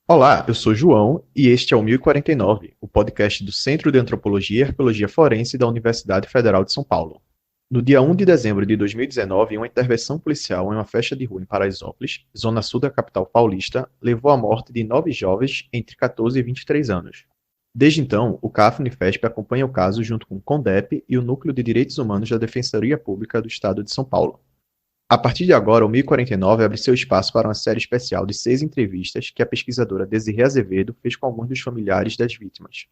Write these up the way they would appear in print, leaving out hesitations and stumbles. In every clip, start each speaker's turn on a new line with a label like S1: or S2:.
S1: Olá, eu sou João e este é o 1049, o podcast do Centro de Antropologia e Arqueologia Forense da Universidade Federal de São Paulo. No dia 1 de dezembro de 2019, uma intervenção policial em uma festa de rua em Paraisópolis, zona sul da capital paulista, levou à morte de 9 jovens entre 14 e 23 anos. Desde então, o CAF-Unifesp acompanha o caso junto com o CONDEP e o Núcleo de Direitos Humanos da Defensoria Pública do Estado de São Paulo. A partir de agora, o 1049 abre seu espaço para uma série especial de 6 entrevistas que a pesquisadora Desirê Azevedo fez com alguns dos familiares das vítimas.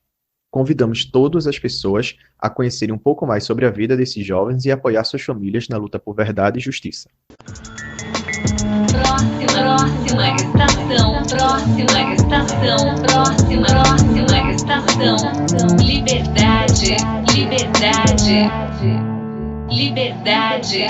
S1: Convidamos todas as pessoas a conhecerem um pouco mais sobre a vida desses jovens e apoiar suas famílias na luta por verdade e justiça.
S2: Próxima estação. Liberdade.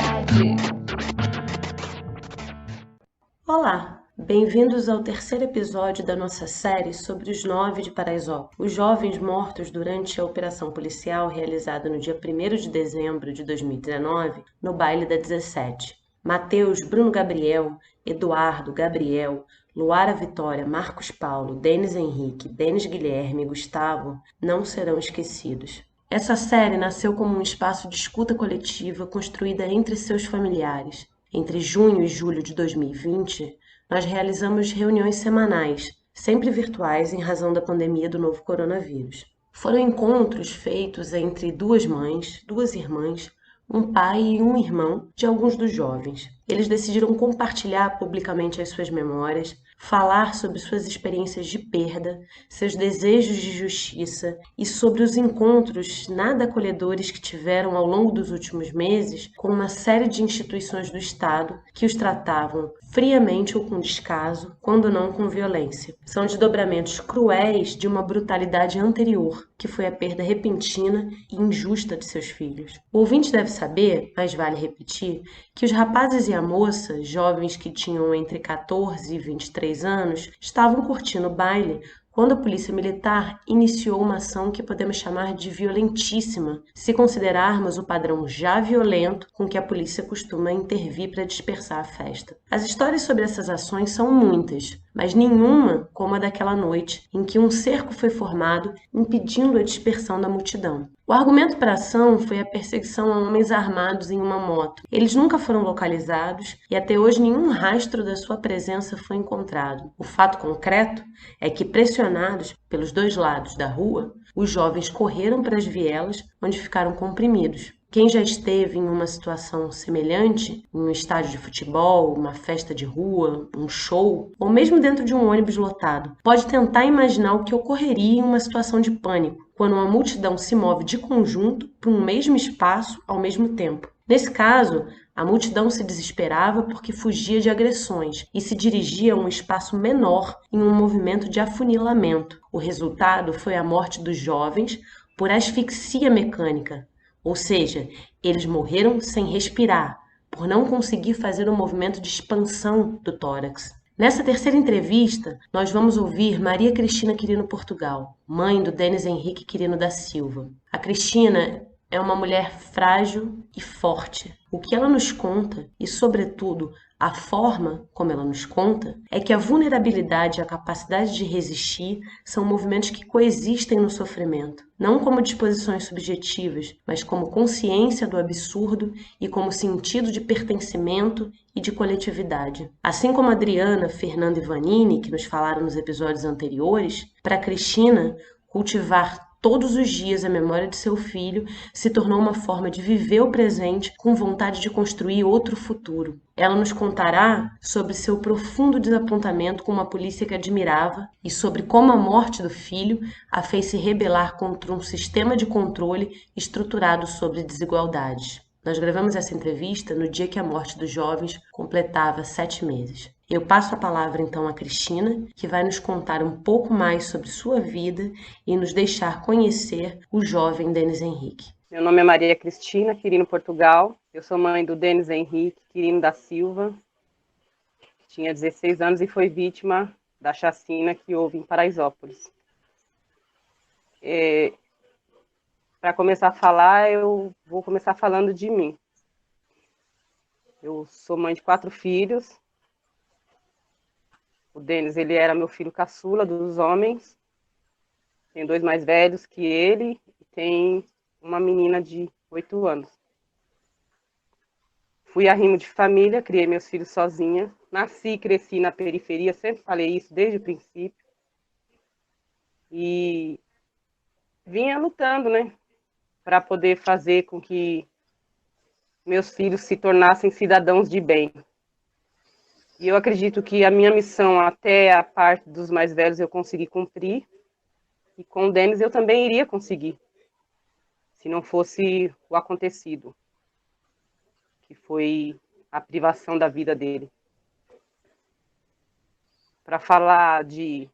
S3: Olá, bem-vindos ao terceiro episódio da nossa série sobre os 9 de Paraisópolis, os jovens mortos durante a operação policial realizada no dia 1º de dezembro de 2019, no baile da 17. Mateus, Bruno Gabriel, Eduardo, Gabriel, Luara Vitória, Marcos Paulo, Denis Henrique, Denis Guilherme e Gustavo não serão esquecidos. Essa série nasceu como um espaço de escuta coletiva construída entre seus familiares. Entre junho e julho de 2020, nós realizamos reuniões semanais, sempre virtuais em razão da pandemia do novo coronavírus. Foram encontros feitos entre duas mães, duas irmãs, um pai e um irmão de alguns dos jovens. Eles decidiram compartilhar publicamente as suas memórias, falar sobre suas experiências de perda, seus desejos de justiça e sobre os encontros nada acolhedores que tiveram ao longo dos últimos meses com uma série de instituições do Estado que os tratavam friamente ou com descaso, quando não com violência. São desdobramentos cruéis de uma brutalidade anterior, que foi a perda repentina e injusta de seus filhos. O ouvinte deve saber, mas vale repetir, que os rapazes e a moça, jovens que tinham entre 14 e 23 anos, estavam curtindo o baile quando a polícia militar iniciou uma ação que podemos chamar de violentíssima, se considerarmos o padrão já violento com que a polícia costuma intervir para dispersar a festa. As histórias sobre essas ações são muitas, mas nenhuma como a daquela noite, em que um cerco foi formado impedindo a dispersão da multidão. O argumento para a ação foi a perseguição a homens armados em uma moto. Eles nunca foram localizados e até hoje nenhum rastro da sua presença foi encontrado. O fato concreto é que, pressionados pelos dois lados da rua, os jovens correram para as vielas, onde ficaram comprimidos. Quem já esteve em uma situação semelhante, em um estádio de futebol, uma festa de rua, um show, ou mesmo dentro de um ônibus lotado, pode tentar imaginar o que ocorreria em uma situação de pânico, quando uma multidão se move de conjunto para um mesmo espaço ao mesmo tempo. Nesse caso, a multidão se desesperava porque fugia de agressões e se dirigia a um espaço menor em um movimento de afunilamento. O resultado foi a morte dos jovens por asfixia mecânica, ou seja, eles morreram sem respirar, por não conseguir fazer o movimento de expansão do tórax. Nessa terceira entrevista, nós vamos ouvir Maria Cristina Quirino Portugal, mãe do Denis Henrique Quirino da Silva. A Cristina é uma mulher frágil e forte. O que ela nos conta, e sobretudo a forma como ela nos conta, é que a vulnerabilidade e a capacidade de resistir são movimentos que coexistem no sofrimento, não como disposições subjetivas, mas como consciência do absurdo e como sentido de pertencimento e de coletividade. Assim como Adriana, Fernanda e Vanini, que nos falaram nos episódios anteriores, para Cristina, cultivar todos os dias a memória de seu filho se tornou uma forma de viver o presente com vontade de construir outro futuro. Ela nos contará sobre seu profundo desapontamento com uma polícia que admirava e sobre como a morte do filho a fez se rebelar contra um sistema de controle estruturado sobre desigualdades. Nós gravamos essa entrevista no dia que a morte dos jovens completava 7 meses. Eu passo a palavra então a Cristina, que vai nos contar um pouco mais sobre sua vida e nos deixar conhecer o jovem Denis Henrique.
S4: Meu nome é Maria Cristina Quirino Portugal, eu sou mãe do Denis Henrique Quirino da Silva, que tinha 16 anos e foi vítima da chacina que houve em Paraisópolis. Para começar a falar, eu vou começar falando de mim. Eu sou mãe de 4 filhos. O Denis, ele era meu filho caçula dos homens. Tem 2 mais velhos que ele e tem uma menina de 8 anos. Fui arrimo de família, criei meus filhos sozinha. Nasci e cresci na periferia, sempre falei isso desde o princípio. E vinha lutando, né, para poder fazer com que meus filhos se tornassem cidadãos de bem. E eu acredito que a minha missão até a parte dos mais velhos eu consegui cumprir, e com o Denis eu também iria conseguir, se não fosse o acontecido, que foi a privação da vida dele. Para falar de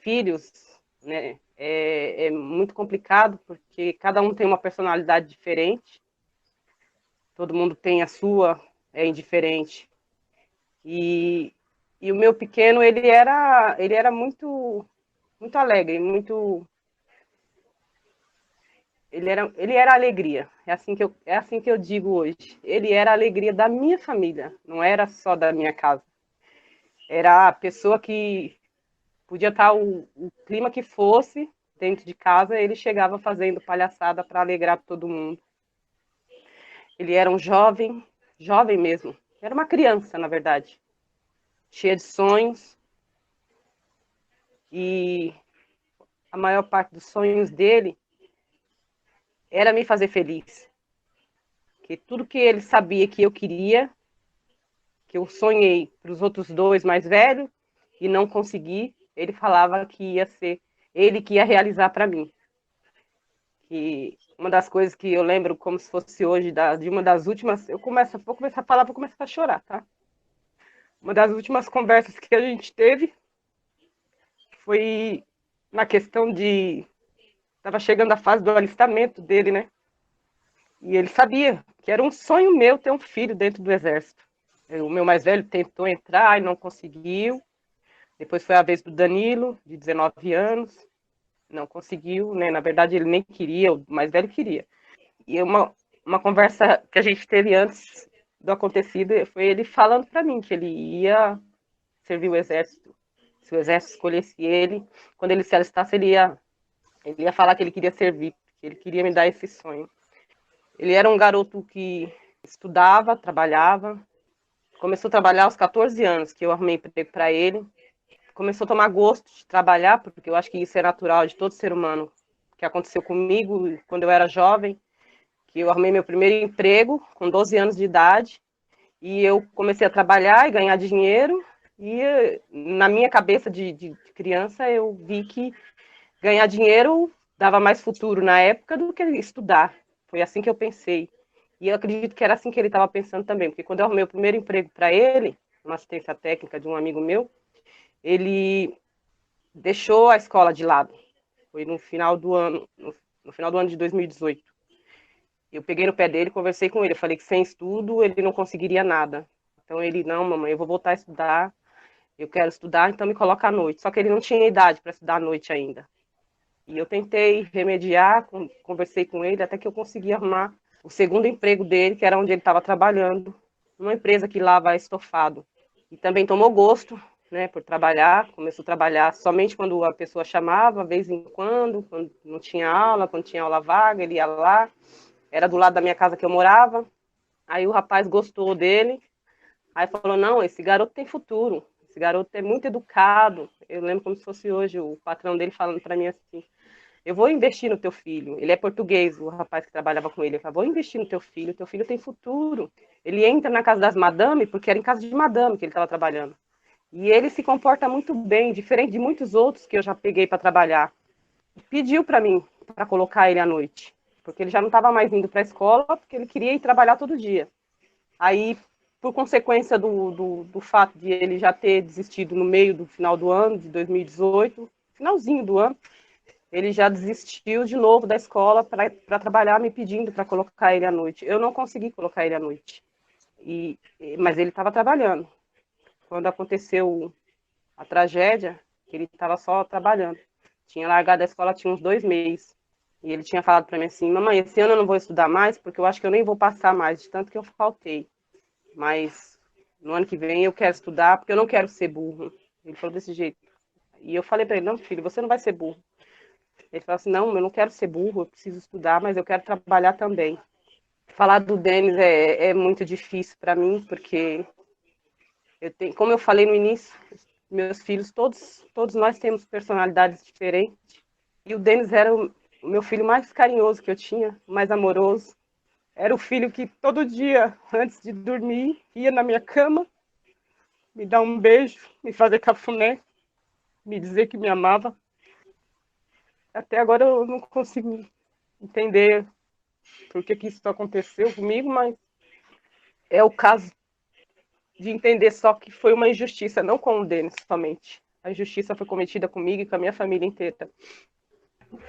S4: filhos, né, é muito complicado, porque cada um tem uma personalidade diferente, todo mundo tem a sua, é indiferente. E o meu pequeno, ele era muito alegre, ele era alegria. É assim que eu digo hoje. Ele era a alegria da minha família, não era só da minha casa. Era a pessoa que podia estar o clima que fosse dentro de casa, ele chegava fazendo palhaçada para alegrar todo mundo. Ele era um jovem mesmo. Era uma criança, na verdade, cheia de sonhos. E a maior parte dos sonhos dele era me fazer feliz. Que tudo que ele sabia que eu queria, que eu sonhei para os outros 2 mais velhos e não consegui, ele falava que ia ser ele que ia realizar para mim. Que uma das coisas que eu lembro como se fosse hoje, de uma das últimas, vou começar a falar, vou começar a chorar, tá? Uma das últimas conversas que a gente teve foi na questão de... Estava chegando a fase do alistamento dele, né? E ele sabia que era um sonho meu ter um filho dentro do exército. O meu mais velho tentou entrar e não conseguiu. Depois foi a vez do Danilo, de 19 anos. Não conseguiu, né? Na verdade, ele nem queria, o mais velho queria. E uma conversa que a gente teve antes do acontecido foi ele falando para mim que ele ia servir o exército. Se o exército escolhesse ele, quando ele se alistasse, ele ia falar que ele queria servir, que ele queria me dar esse sonho. Ele era um garoto que estudava, trabalhava. Começou a trabalhar aos 14 anos, que eu arrumei emprego para ele. Começou a tomar gosto de trabalhar, porque eu acho que isso é natural de todo ser humano, que aconteceu comigo quando eu era jovem, que eu arrumei meu primeiro emprego com 12 anos de idade, e eu comecei a trabalhar e ganhar dinheiro, e na minha cabeça de criança eu vi que ganhar dinheiro dava mais futuro na época do que estudar. Foi assim que eu pensei. E eu acredito que era assim que ele estava pensando também, porque quando eu arrumei o primeiro emprego para ele, uma assistência técnica de um amigo meu, ele deixou a escola de lado. Foi no final do ano, no final do ano de 2018. Eu peguei no pé dele, conversei com ele, eu falei que sem estudo ele não conseguiria nada. Então ele, não, mamãe, eu vou voltar a estudar, eu quero estudar, então me coloca à noite. Só que ele não tinha idade para estudar à noite ainda. E eu tentei remediar, conversei com ele, até que eu consegui arrumar o segundo emprego dele, que era onde ele estava trabalhando, numa empresa que lava estofado. E também tomou gosto, né, por trabalhar, começou a trabalhar somente quando a pessoa chamava, de vez em quando não tinha aula, quando tinha aula vaga, ele ia lá, era do lado da minha casa que eu morava. Aí o rapaz gostou dele, aí falou, não, esse garoto tem futuro, esse garoto é muito educado. Eu lembro como se fosse hoje o patrão dele falando para mim assim, eu vou investir no teu filho. Ele é português, o rapaz que trabalhava com ele. Ele falou, vou investir no teu filho tem futuro. Ele entra na casa das madame, porque era em casa de madame que ele estava trabalhando. E ele se comporta muito bem, diferente de muitos outros que eu já peguei para trabalhar. Pediu para mim, para colocar ele à noite, porque ele já não estava mais indo para a escola, porque ele queria ir trabalhar todo dia. Aí, por consequência do fato de ele já ter desistido no meio do final do ano, de 2018, finalzinho do ano, ele já desistiu de novo da escola para trabalhar, me pedindo para colocar ele à noite. Eu não consegui colocar ele à noite, mas ele estava trabalhando. Quando aconteceu a tragédia, ele estava só trabalhando. Tinha largado a escola tinha uns 2 meses. E ele tinha falado para mim assim, mamãe, esse ano eu não vou estudar mais, porque eu acho que eu nem vou passar mais, de tanto que eu faltei. Mas no ano que vem eu quero estudar porque eu não quero ser burro. Ele falou desse jeito. E eu falei para ele, não, filho, você não vai ser burro. Ele falou assim, não, eu não quero ser burro, eu preciso estudar, mas eu quero trabalhar também. Falar do Denis é muito difícil para mim, porque como eu falei no início, meus filhos, todos nós temos personalidades diferentes. E o Denis era o meu filho mais carinhoso que eu tinha, mais amoroso. Era o filho que todo dia, antes de dormir, ia na minha cama, me dar um beijo, me fazer cafuné, me dizer que me amava. Até agora eu não consigo entender por que isso aconteceu comigo, mas é o caso de entender só que foi uma injustiça, não com o Denis somente. A injustiça foi cometida comigo e com a minha família inteira.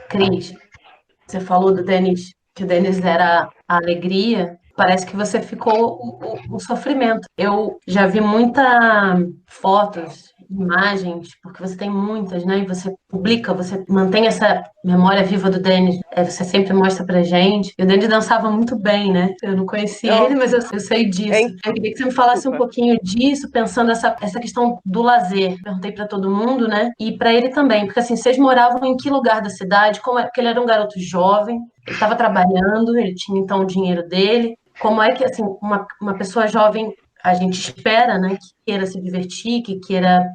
S3: Cris, você falou do Denis, que o Denis era a alegria. Parece que você ficou o sofrimento. Eu já vi muita fotos, imagens, porque você tem muitas, né? E você publica, você mantém essa memória viva do Denis. Você sempre mostra pra gente. E o Denis dançava muito bem, né? Eu não conhecia ele,
S4: Eu,
S3: mas eu sei disso. Eu queria que você me falasse um
S4: Desculpa.
S3: pouquinho disso, pensando essa questão do lazer. Perguntei pra todo mundo, né? E pra ele também, porque assim, vocês moravam em que lugar da cidade? Como é? Porque ele era um garoto jovem, ele estava trabalhando, ele tinha então o dinheiro dele. Como é que, assim, uma pessoa jovem, a gente espera, né, que queira se divertir, que queira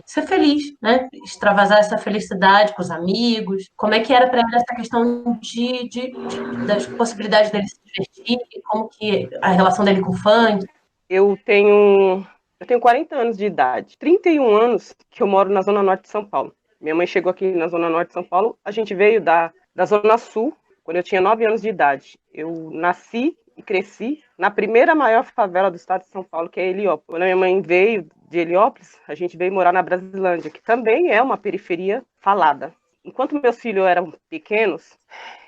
S3: ser feliz, né, extravasar essa felicidade com os amigos. Como é que era para ele essa questão das possibilidades dele se divertir, como que a relação dele com o funk?
S4: Eu tenho 40 anos de idade, 31 anos que eu moro na Zona Norte de São Paulo. Minha mãe chegou aqui na Zona Norte de São Paulo, a gente veio da Zona Sul, quando eu tinha 9 anos de idade. Eu nasci e cresci na primeira maior favela do estado de São Paulo, que é Heliópolis. Quando a minha mãe veio de Heliópolis, a gente veio morar na Brasilândia, que também é uma periferia falada. Enquanto meus filhos eram pequenos,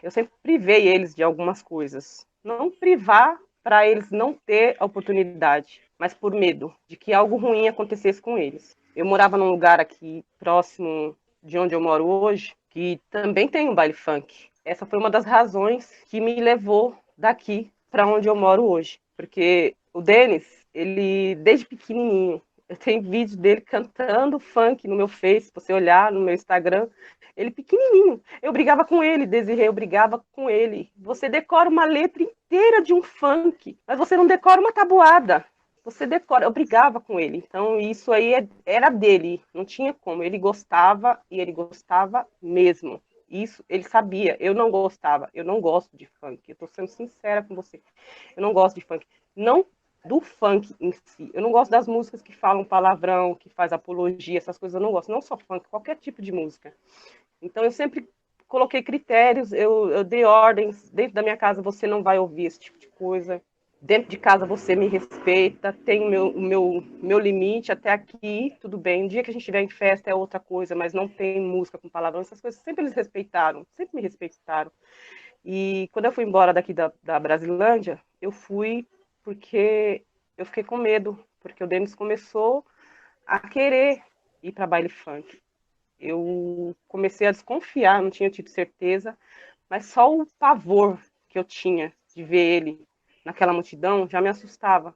S4: eu sempre privei eles de algumas coisas. Não privar para eles não ter a oportunidade, mas por medo de que algo ruim acontecesse com eles. Eu morava num lugar aqui próximo de onde eu moro hoje, que também tem um baile funk. Essa foi uma das razões que me levou daqui para onde eu moro hoje, porque o Denis, ele desde pequenininho, eu tenho vídeo dele cantando funk no meu Face, se você olhar no meu Instagram, ele pequenininho. Eu brigava com ele, Desirê, eu brigava com ele. Você decora uma letra inteira de um funk, mas você não decora uma tabuada. Você decora, eu brigava com ele. Então, isso aí era dele, não tinha como. Ele gostava e ele gostava mesmo. Isso ele sabia. Eu não gostava, eu não gosto de funk. Eu tô sendo sincera com você. Eu não gosto de funk. Não do funk em si. Eu não gosto das músicas que falam palavrão, que faz apologia, essas coisas eu não gosto. Não só funk, qualquer tipo de música. Então, eu sempre coloquei critérios, eu dei ordens. Dentro da minha casa, você não vai ouvir esse tipo de coisa. Dentro de casa, você me respeita. Tem o meu limite até aqui, tudo bem. Um dia que a gente estiver em festa é outra coisa, mas não tem música com palavrão. Essas coisas sempre eles respeitaram, sempre me respeitaram. E quando eu fui embora daqui da Brasilândia, eu fui porque eu fiquei com medo, porque o Denis começou a querer ir para baile funk. Eu comecei a desconfiar, não tinha tido certeza, mas só o pavor que eu tinha de ver ele naquela multidão já me assustava.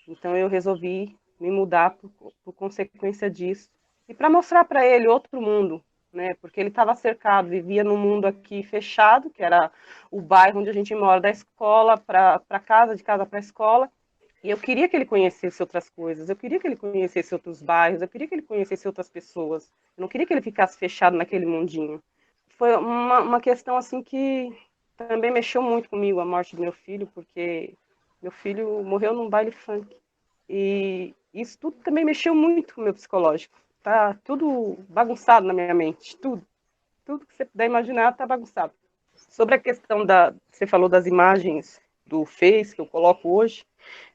S4: Então eu resolvi me mudar por consequência disso. E para mostrar para ele outro mundo, né? Porque ele estava cercado, vivia num mundo aqui fechado, que era o bairro onde a gente mora, da escola para casa, de casa para a escola. E eu queria que ele conhecesse outras coisas, eu queria que ele conhecesse outros bairros, eu queria que ele conhecesse outras pessoas. Eu não queria que ele ficasse fechado naquele mundinho. Foi uma questão assim que também mexeu muito comigo, a morte do meu filho, porque meu filho morreu num baile funk. E isso tudo também mexeu muito com o meu psicológico. Tá tudo bagunçado na minha mente, tudo. Tudo que você puder imaginar tá bagunçado. Sobre a questão você falou das imagens do Face que eu coloco hoje,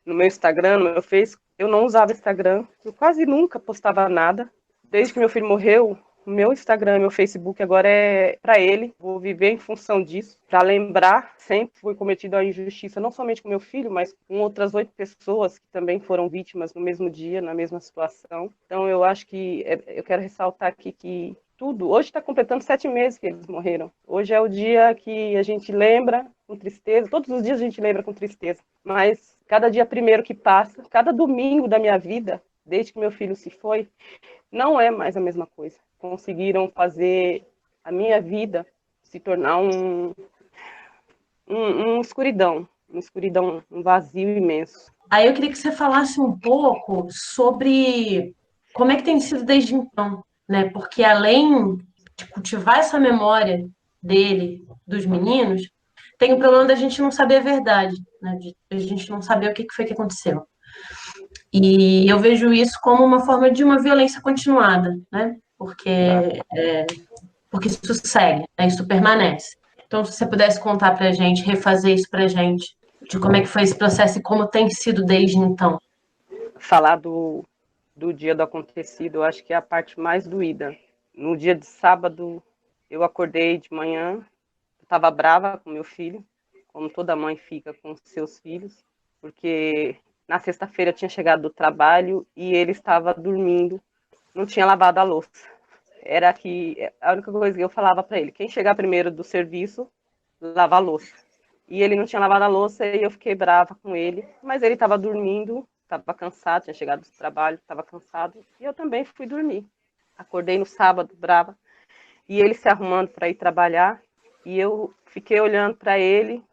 S4: no meu Instagram, no meu Face, eu não usava Instagram, eu quase nunca postava nada. Desde que meu filho morreu, o meu Instagram e meu Facebook agora é para ele. Vou viver em função disso, para lembrar sempre foi cometida a injustiça, não somente com meu filho, mas com outras 8 pessoas que também foram vítimas no mesmo dia, na mesma situação. Então eu acho que eu quero ressaltar aqui que tudo. Hoje está completando 7 meses que eles morreram. Hoje é o dia que a gente lembra com tristeza. Todos os dias a gente lembra com tristeza. Mas Cada dia primeiro que passa, cada domingo da minha vida, desde que meu filho se foi, não é mais a mesma coisa. Conseguiram fazer a minha vida se tornar uma escuridão, um vazio imenso.
S3: Aí eu queria que você falasse um pouco sobre como é que tem sido desde então, né? Porque além de cultivar essa memória dele, dos meninos, tem o problema da gente não saber a verdade, né? De a gente não saber o que foi que aconteceu. E eu vejo isso como uma forma de uma violência continuada, né? Porque isso segue, né? Isso permanece. Então, se você pudesse contar pra gente, refazer isso pra gente, de como é que foi esse processo e como tem sido desde então.
S4: Falar do dia do acontecido, eu acho que é a parte mais doída. No dia de sábado, eu acordei de manhã, eu estava brava com meu filho, como toda mãe fica com seus filhos, porque na sexta-feira eu tinha chegado do trabalho e ele estava dormindo, não tinha lavado a louça. Era que a única coisa que eu falava para ele, quem chegar primeiro do serviço, lava a louça. E ele não tinha lavado a louça e eu fiquei brava com ele, mas ele estava dormindo, estava cansado, tinha chegado do trabalho, estava cansado, e eu também fui dormir. Acordei no sábado, brava, e ele se arrumando para ir trabalhar, e eu fiquei olhando para ele,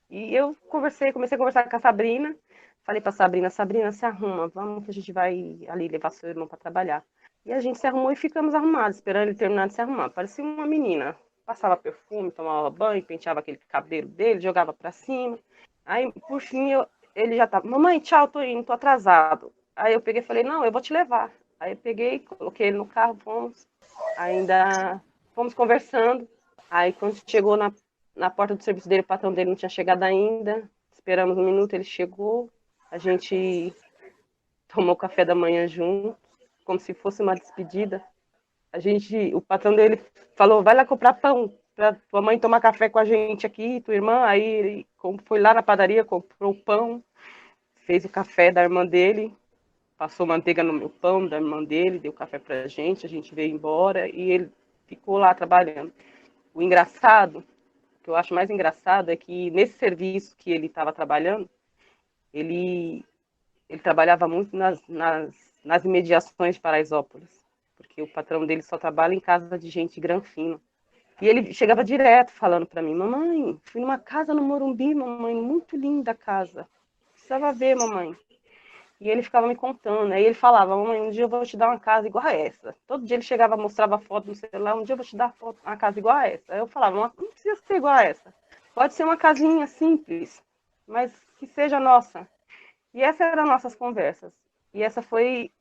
S4: e eu comecei a conversar com a Sabrina, falei para Sabrina, se arruma, vamos que a gente vai ali levar seu irmão para trabalhar. E a gente se arrumou e ficamos arrumados, esperando ele terminar de se arrumar. Parecia uma menina. Passava perfume, tomava banho, penteava aquele cabelo dele, jogava para cima. Aí, por fim, ele já tava, mamãe, tchau, tô indo, tô atrasado. Aí eu peguei e falei, não, eu vou te levar. Aí eu peguei, coloquei ele no carro, ainda fomos conversando. Aí quando chegou na porta do serviço dele, o patrão dele não tinha chegado ainda. Esperamos um minuto, ele chegou. A gente tomou café da manhã junto, como se fosse uma despedida. O patrão dele falou, vai lá comprar pão para tua mãe tomar café com a gente aqui, tua irmã. Aí ele foi lá na padaria, comprou o pão, fez o café da irmã dele, passou manteiga no meu pão da irmã dele, deu café pra gente, a gente veio embora e ele ficou lá trabalhando. O engraçado, o que eu acho mais engraçado é que nesse serviço que ele estava trabalhando, ele trabalhava muito nas imediações de Paraisópolis, porque o patrão dele só trabalha em casa de gente granfina. E ele chegava direto falando para mim, mamãe, fui numa casa no Morumbi, mamãe, muito linda a casa. Precisava ver, mamãe. E ele ficava me contando. Aí ele falava, mamãe, um dia eu vou te dar uma casa igual a essa. Todo dia ele chegava, mostrava foto no celular, um dia eu vou te dar uma casa igual a essa. Aí eu falava, não precisa ser igual a essa. Pode ser uma casinha simples, mas que seja nossa. E essas eram nossas conversas. E essa foi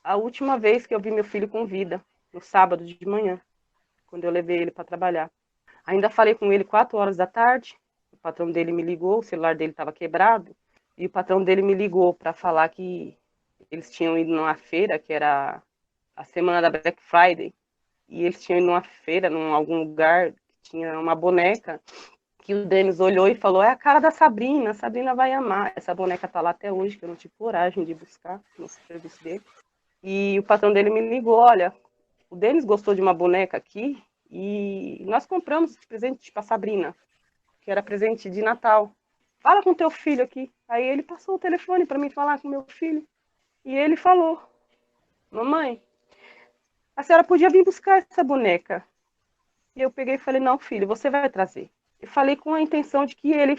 S4: a última vez que eu vi meu filho com vida, no sábado de manhã, quando eu levei ele para trabalhar. Ainda falei com ele 4 horas da tarde, o patrão dele me ligou, o celular dele estava quebrado, e o patrão dele me ligou para falar que eles tinham ido numa feira, que era a semana da Black Friday, e eles tinham ido numa feira, em algum lugar, tinha uma boneca, que o Denis olhou e falou, é a cara da Sabrina, a Sabrina vai amar. Essa boneca tá lá até hoje, que eu não tive coragem de buscar no serviço dele. E o patrão dele me ligou, olha, o Denis gostou de uma boneca aqui, e nós compramos esse presente para a Sabrina, que era presente de Natal. Fala com teu filho aqui. Aí ele passou o telefone para mim falar com meu filho. E ele falou, mamãe, a senhora podia vir buscar essa boneca. E eu peguei e falei, não, filho, você vai trazer. Eu falei com a intenção de que ele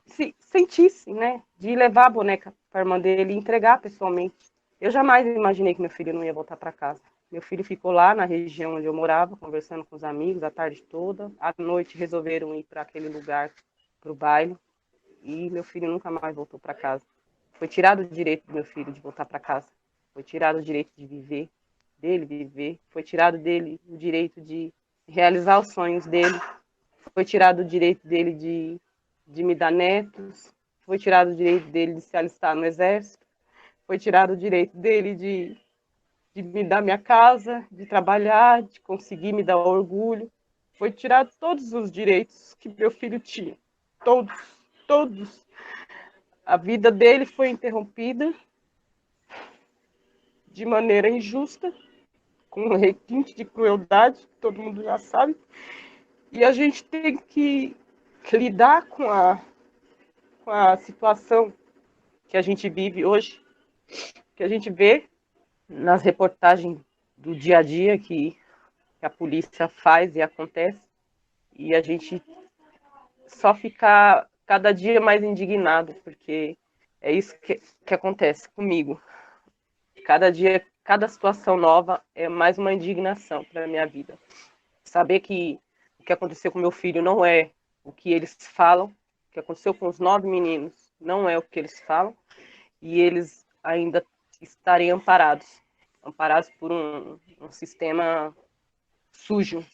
S4: se sentisse, né, de levar a boneca para a irmã dele e entregar pessoalmente. Eu jamais imaginei que meu filho não ia voltar para casa. Meu filho ficou lá na região onde eu morava, conversando com os amigos a tarde toda. À noite resolveram ir para aquele lugar, para o baile. E meu filho nunca mais voltou para casa. Foi tirado o direito do meu filho de voltar para casa. Foi tirado o direito de viver, dele viver. Foi tirado dele o direito de realizar os sonhos dele. Foi tirado o direito dele de me dar netos. Foi tirado o direito dele de se alistar no exército. Foi tirado o direito dele de me dar minha casa, de trabalhar, de conseguir me dar orgulho. Foi tirado todos os direitos que meu filho tinha. Todos. A vida dele foi interrompida de maneira injusta, com um requinte de crueldade, que todo mundo já sabe. E a gente tem que lidar com a situação que a gente vive hoje, que a gente vê nas reportagens do dia a dia que a polícia faz e acontece, e a gente só fica cada dia mais indignado, porque é isso que acontece comigo. Cada dia, cada situação nova é mais uma indignação para a minha vida. Saber que o que aconteceu com meu filho não é o que eles falam, o que aconteceu com os 9 meninos não é o que eles falam, e eles ainda estarem amparados por um sistema sujo,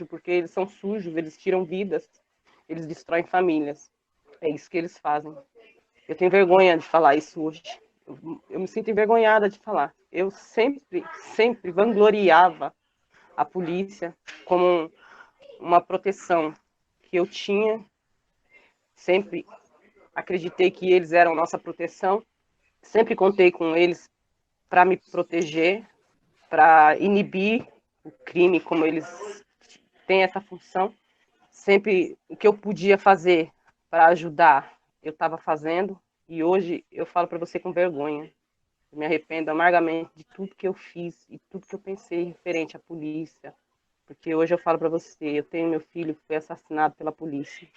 S4: porque eles são sujos, eles tiram vidas, eles destroem famílias. É isso que eles fazem. Eu tenho vergonha de falar isso hoje. Eu me sinto envergonhada de falar. Eu sempre vangloriava a polícia como uma proteção que eu tinha. Sempre acreditei que eles eram nossa proteção. Sempre contei com eles para me proteger, para inibir o crime, como eles têm essa função. Sempre o que eu podia fazer para ajudar, eu estava fazendo. E hoje eu falo para você com vergonha. Eu me arrependo amargamente de tudo que eu fiz e tudo que eu pensei referente à polícia. Porque hoje eu falo para você, eu tenho meu filho que foi assassinado pela polícia.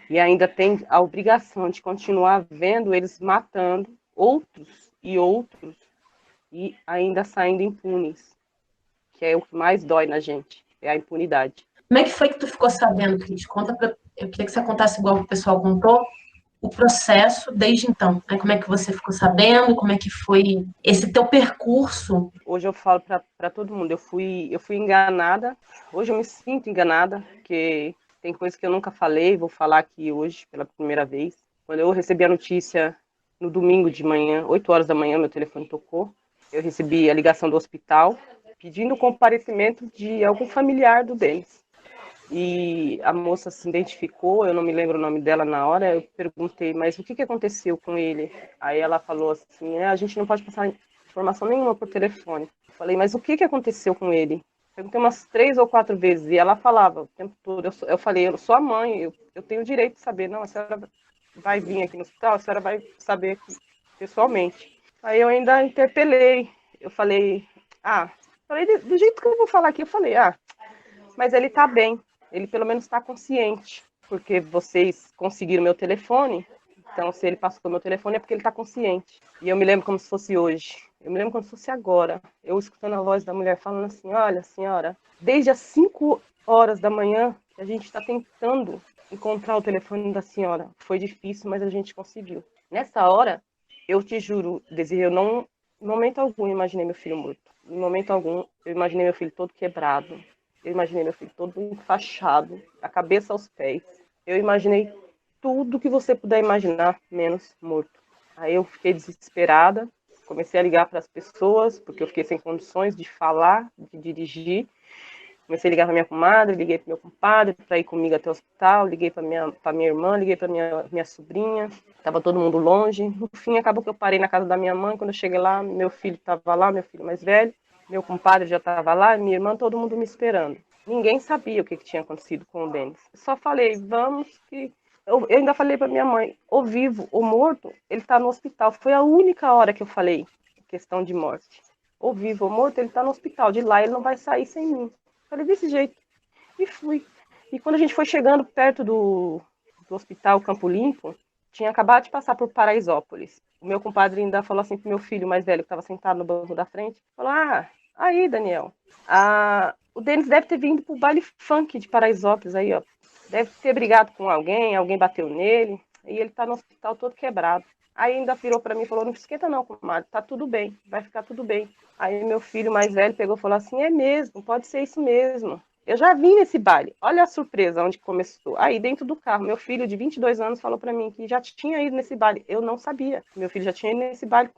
S4: E ainda tem a obrigação de continuar vendo eles matando outros e ainda saindo impunes. Que é o que mais dói na gente, é a impunidade.
S3: Como é que foi que tu ficou sabendo, Cris? Eu queria que você contasse igual o pessoal contou, o processo desde então, né? Como é que você ficou sabendo, como é que foi esse teu percurso?
S4: Hoje eu falo para todo mundo, eu fui enganada, hoje eu me sinto enganada, porque tem coisas que eu nunca falei, vou falar aqui hoje pela primeira vez. Quando eu recebi a notícia no domingo de manhã, 8 horas da manhã, meu telefone tocou, eu recebi a ligação do hospital pedindo o comparecimento de algum familiar do Denis. E a moça se identificou, eu não me lembro o nome dela na hora, eu perguntei, mas o que aconteceu com ele? Aí ela falou assim, a gente não pode passar informação nenhuma por telefone. Eu falei, mas o que aconteceu com ele? Perguntei umas 3 ou 4 vezes, e ela falava o tempo todo, eu falei, eu sou a mãe, eu tenho o direito de saber, não, a senhora vai vir aqui no hospital, a senhora vai saber pessoalmente. Aí eu ainda interpelei, eu falei, do jeito que eu vou falar aqui, eu falei, mas ele tá bem. Ele pelo menos está consciente, porque vocês conseguiram meu telefone, então se ele passou meu telefone é porque ele está consciente. E eu me lembro como se fosse hoje, eu me lembro como se fosse agora, eu escutando a voz da mulher falando assim, olha senhora, desde as 5 horas da manhã a gente está tentando encontrar o telefone da senhora, foi difícil, mas a gente conseguiu. Nessa hora, eu te juro, Desirê, eu não, em momento algum, imaginei meu filho morto. Em momento algum, eu imaginei meu filho todo quebrado. Eu imaginei meu filho todo enfaixado, a cabeça aos pés. Eu imaginei tudo que você puder imaginar, menos morto. Aí eu fiquei desesperada, comecei a ligar para as pessoas, porque eu fiquei sem condições de falar, de dirigir. Comecei a ligar para minha comadre, liguei para meu compadre para ir comigo até o hospital, liguei para minha irmã, liguei para minha sobrinha. Estava todo mundo longe. No fim, acabou que eu parei na casa da minha mãe. Quando eu cheguei lá, meu filho estava lá, meu filho mais velho. Meu compadre já estava lá, minha irmã, todo mundo me esperando. Ninguém sabia o que tinha acontecido com o Denis. Só falei, vamos que... Eu ainda falei para minha mãe, ou vivo ou morto, ele está no hospital. Foi a única hora que eu falei questão de morte. Ou vivo ou morto, ele está no hospital. De lá ele não vai sair sem mim. Falei desse jeito. E fui. E quando a gente foi chegando perto do hospital Campo Limpo, tinha acabado de passar por Paraisópolis. O meu compadre ainda falou assim pro meu filho mais velho, que estava sentado no banco da frente, falou, aí, Daniel, o Denis deve ter vindo pro baile funk de Paraisópolis aí, ó. Deve ter brigado com alguém bateu nele, e ele tá no hospital todo quebrado. Aí ainda virou para mim e falou, não esquenta não, comadre, tá tudo bem, vai ficar tudo bem. Aí meu filho mais velho pegou e falou assim, é mesmo, pode ser isso mesmo. Eu já vim nesse baile. Olha a surpresa onde começou. Aí, dentro do carro, meu filho de 22 anos falou para mim que já tinha ido nesse baile. Eu não sabia. Meu filho já tinha ido nesse baile.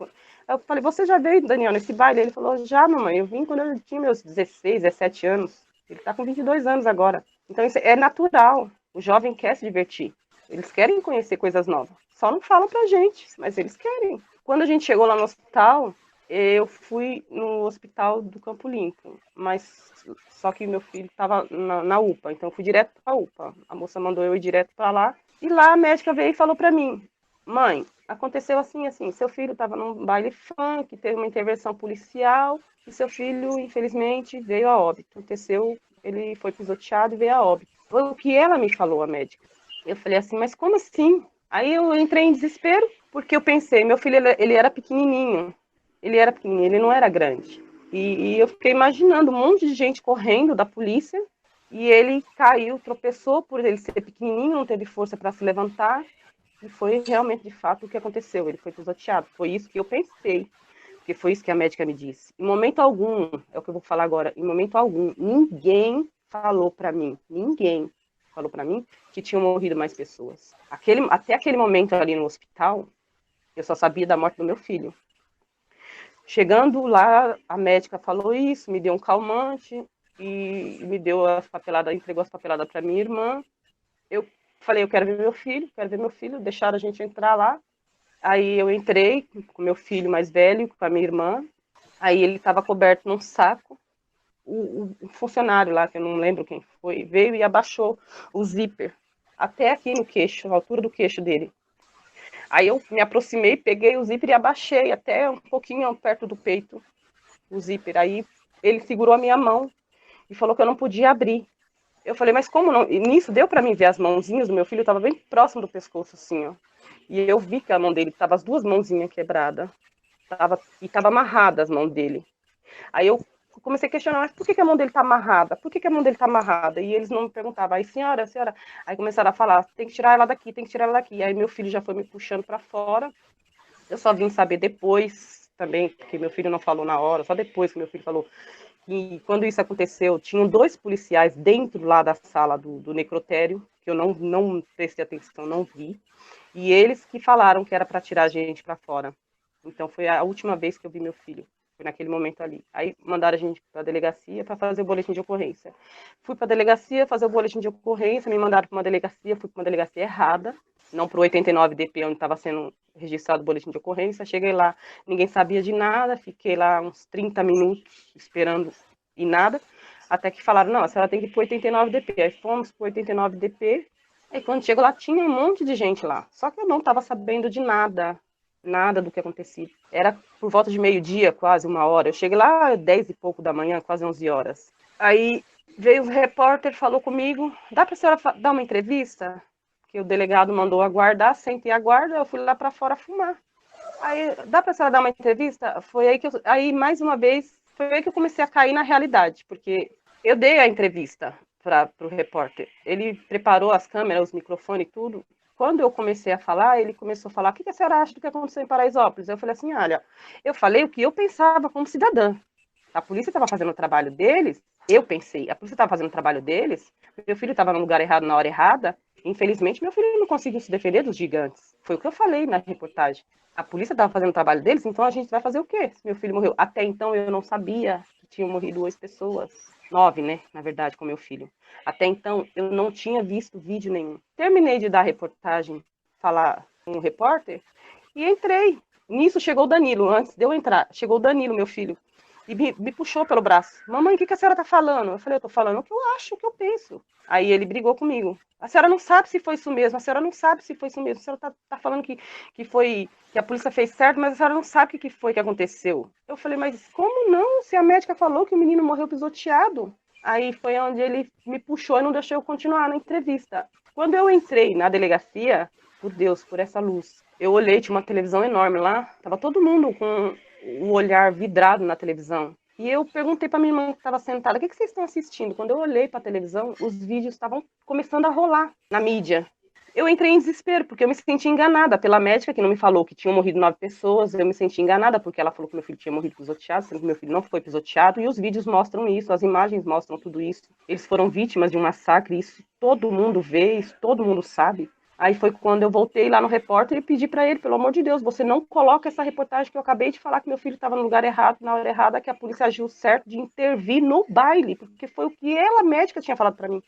S4: Eu falei, você já veio, Daniel, nesse baile? Ele falou, já, mamãe. Eu vim quando eu tinha meus 16, 17 anos. Ele tá com 22 anos agora. Então, isso é natural. O jovem quer se divertir. Eles querem conhecer coisas novas. Só não falam pra gente, mas eles querem. Quando a gente chegou lá no hospital, eu fui no hospital do Campo Limpo, mas só que meu filho estava na UPA, então eu fui direto para a UPA. A moça mandou eu ir direto para lá, e lá a médica veio e falou para mim, mãe, aconteceu assim, assim, seu filho estava num baile funk, teve uma intervenção policial e seu filho, infelizmente, veio a óbito. Aconteceu, ele foi pisoteado e veio a óbito. Foi o que ela me falou, a médica. Eu falei assim, mas como assim? Aí eu entrei em desespero, porque eu pensei, meu filho, ele era pequenininho. Ele era pequenininho, ele não era grande. E eu fiquei imaginando um monte de gente correndo da polícia e ele caiu, tropeçou por ele ser pequenininho, não teve força para se levantar. E foi realmente, de fato, o que aconteceu. Ele foi pisoteado. Foi isso que eu pensei, porque foi isso que a médica me disse. Em momento algum, é o que eu vou falar agora, em momento algum, ninguém falou para mim, que tinham morrido mais pessoas. Até aquele momento ali no hospital, eu só sabia da morte do meu filho. Chegando lá, a médica falou isso, me deu um calmante e me deu as papeladas, entregou as papeladas para minha irmã. Eu falei, eu quero ver meu filho, deixaram a gente entrar lá. Aí eu entrei com meu filho mais velho, com a minha irmã. Aí ele estava coberto num saco. O funcionário lá, que eu não lembro quem foi, veio e abaixou o zíper até aqui no queixo, na altura do queixo dele. Aí eu me aproximei, peguei o zíper e abaixei até um pouquinho perto do peito, o zíper. Aí ele segurou a minha mão e falou que eu não podia abrir. Eu falei, mas como não? E nisso deu para mim ver as mãozinhas do meu filho, estava bem próximo do pescoço, assim, ó. E eu vi que a mão dele estava as duas mãozinhas quebradas. E estava amarrada as mãos dele. Aí eu comecei a questionar, mas por que a mão dele está amarrada? Por que a mão dele está amarrada? E eles não me perguntavam. Aí, senhora. Aí começaram a falar, tem que tirar ela daqui, tem que tirar ela daqui. Aí meu filho já foi me puxando para fora. Eu só vim saber depois também, porque meu filho não falou na hora, só depois que meu filho falou. E quando isso aconteceu, tinham 2 policiais dentro lá da sala do necrotério, que eu não prestei atenção, não vi. E eles que falaram que era para tirar a gente para fora. Então foi a última vez que eu vi meu filho, foi naquele momento ali. Aí mandaram a gente para a delegacia para fazer o boletim de ocorrência. Fui para a delegacia fazer o boletim de ocorrência, me mandaram para uma delegacia, fui para uma delegacia errada, não para o 89 DP, onde estava sendo registrado o boletim de ocorrência. Cheguei lá, ninguém sabia de nada, fiquei lá uns 30 minutos esperando e nada, até que falaram, não, a senhora tem que ir para o 89 DP. Aí fomos para o 89 DP, e quando chego lá, tinha um monte de gente lá. Só que eu não estava sabendo de nada, nada do que acontecia. Era por volta de meio-dia, quase 1 hora. Eu cheguei lá 10 e pouco da manhã, quase 11 horas. Aí veio o repórter, falou comigo, dá para a senhora dar uma entrevista? Que o delegado mandou aguardar, sentei a guarda, eu fui lá para fora fumar. Aí, dá para a senhora dar uma entrevista? Foi aí que aí mais uma vez, foi aí que eu comecei a cair na realidade, porque eu dei a entrevista para o repórter. Ele preparou as câmeras, os microfones e tudo. Quando eu comecei a falar, ele começou a falar, o que a senhora acha do que aconteceu em Paraisópolis? Eu falei assim, olha, eu falei o que eu pensava como cidadã. A polícia estava fazendo o trabalho deles, eu pensei, a polícia estava fazendo o trabalho deles, meu filho estava no lugar errado na hora errada, infelizmente meu filho não conseguiu se defender dos gigantes. Foi o que eu falei na reportagem. A polícia estava fazendo o trabalho deles, então a gente vai fazer o quê? Se meu filho morreu. Até então eu não sabia que tinham morrido 8 pessoas. 9, né? Na verdade, com meu filho. Até então eu não tinha visto vídeo nenhum. Terminei de dar a reportagem, falar com o repórter, e entrei. Nisso chegou o Danilo, antes de eu entrar. Chegou o Danilo, meu filho, e me puxou pelo braço. Mamãe, o que a senhora tá falando? Eu falei, eu tô falando o que eu acho, o que eu penso. Aí ele brigou comigo. A senhora não sabe se foi isso mesmo, a senhora não sabe se foi isso mesmo. A senhora tá falando que a polícia fez certo, mas a senhora não sabe o que foi que aconteceu. Eu falei, mas como não? Se a médica falou que o menino morreu pisoteado. Aí foi onde ele me puxou e não deixou eu continuar na entrevista. Quando eu entrei na delegacia, por Deus, por essa luz, eu olhei, tinha uma televisão enorme lá, tava todo mundo com o olhar vidrado na televisão. E eu perguntei para minha irmã que estava sentada, o que vocês estão assistindo? Quando eu olhei para a televisão, os vídeos estavam começando a rolar na mídia. Eu entrei em desespero, porque eu me senti enganada pela médica, que não me falou que tinham morrido 9 pessoas, eu me senti enganada, porque ela falou que meu filho tinha morrido pisoteado, sendo que meu filho não foi pisoteado, e os vídeos mostram isso, as imagens mostram tudo isso. Eles foram vítimas de um massacre, isso todo mundo vê, isso todo mundo sabe. Aí foi quando eu voltei lá no repórter e pedi para ele, pelo amor de Deus, você não coloca essa reportagem que eu acabei de falar que meu filho estava no lugar errado, na hora errada, que a polícia agiu certo de intervir no baile, porque foi o que ela, médica, tinha falado para mim.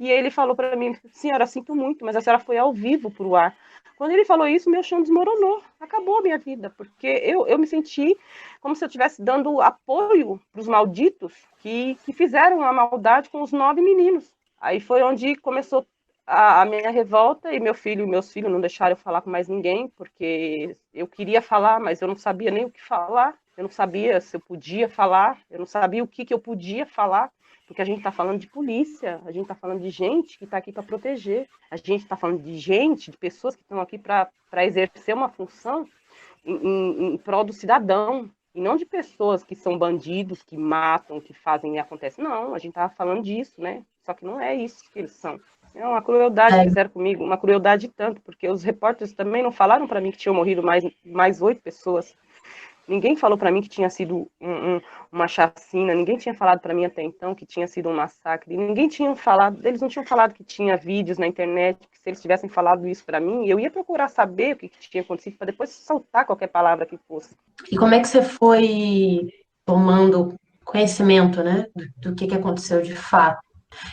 S4: E ele falou para mim, senhora, sinto muito, mas a senhora foi ao vivo pro ar. Quando ele falou isso, meu chão desmoronou, acabou a minha vida, porque eu me senti como se eu estivesse dando apoio para os malditos que fizeram a maldade com os 9 meninos. Aí foi onde começou a minha revolta e meus filhos não deixaram eu falar com mais ninguém, porque eu queria falar, mas eu não sabia nem o que falar, eu não sabia se eu podia falar, eu não sabia o que eu podia falar, porque a gente está falando de polícia, a gente está falando de gente que está aqui para proteger, a gente está falando de gente, de pessoas que estão aqui para exercer uma função em prol do cidadão, e não de pessoas que são bandidos, que matam, que fazem e acontece. Não, a gente estava falando disso, né? Só que não é isso que eles são. É uma crueldade que fizeram comigo, uma crueldade tanto, porque os repórteres também não falaram para mim que tinham morrido mais 8 pessoas. Ninguém falou para mim que tinha sido uma chacina, ninguém tinha falado para mim até então que tinha sido um massacre, ninguém tinha falado, eles não tinham falado que tinha vídeos na internet, que se eles tivessem falado isso para mim, eu ia procurar saber o que tinha acontecido para depois soltar qualquer palavra que fosse.
S3: E como é que você foi tomando conhecimento, né, do que aconteceu de fato?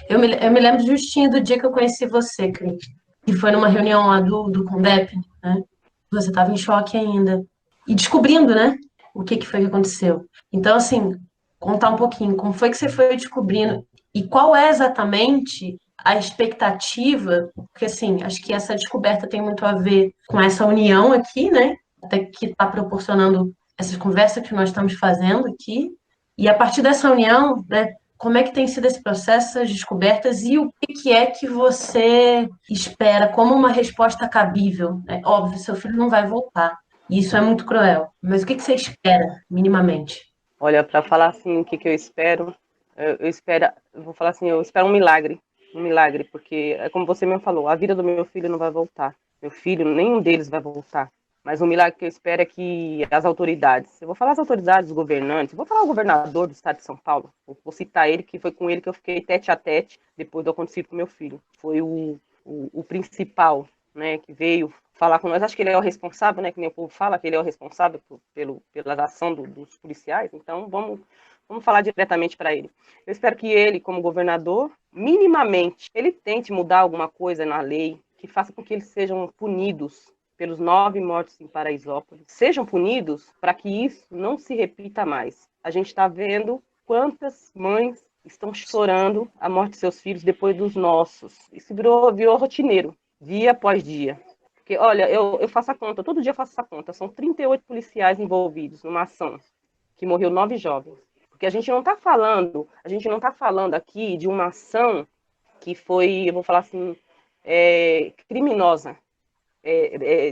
S3: Eu me lembro justinho do dia que eu conheci você, Cris, que foi numa reunião lá do Condep, né? Você estava em choque ainda. E descobrindo, né, o que foi que aconteceu. Então, assim, contar um pouquinho, como foi que você foi descobrindo e qual é exatamente a expectativa, porque, assim, acho que essa descoberta tem muito a ver com essa união aqui, né, até que está proporcionando essas conversas que nós estamos fazendo aqui, e a partir dessa união, né, como é que tem sido esse processo, essas descobertas e o que é que você espera como uma resposta cabível? Né? Óbvio, seu filho não vai voltar. E isso é muito cruel. Mas o que você espera, minimamente?
S4: Olha, para falar assim, o que eu espero, eu vou falar assim, eu espero um milagre, porque é como você mesmo falou, a vida do meu filho não vai voltar. Meu filho, nenhum deles vai voltar. Mas o milagre que eu espero é que as autoridades, eu vou falar as autoridades, os governantes, eu vou falar o governador do estado de São Paulo, vou citar ele, que foi com ele que eu fiquei tete a tete depois do acontecido com meu filho. Foi o principal, né, que veio falar com nós. Acho que ele é o responsável, né, que nem o povo fala, que ele é o responsável pela ação dos policiais. Então, vamos falar diretamente para ele. Eu espero que ele, como governador, minimamente, ele tente mudar alguma coisa na lei que faça com que eles sejam punidos pelos 9 mortos em Paraisópolis, sejam punidos para que isso não se repita mais. A gente está vendo quantas mães estão chorando a morte de seus filhos depois dos nossos. Isso virou rotineiro, dia após dia. Porque, olha, eu faço a conta, todo dia eu faço essa conta, são 38 policiais envolvidos numa ação que morreu 9 jovens. Porque a gente não está falando aqui de uma ação que foi, eu vou falar assim, criminosa,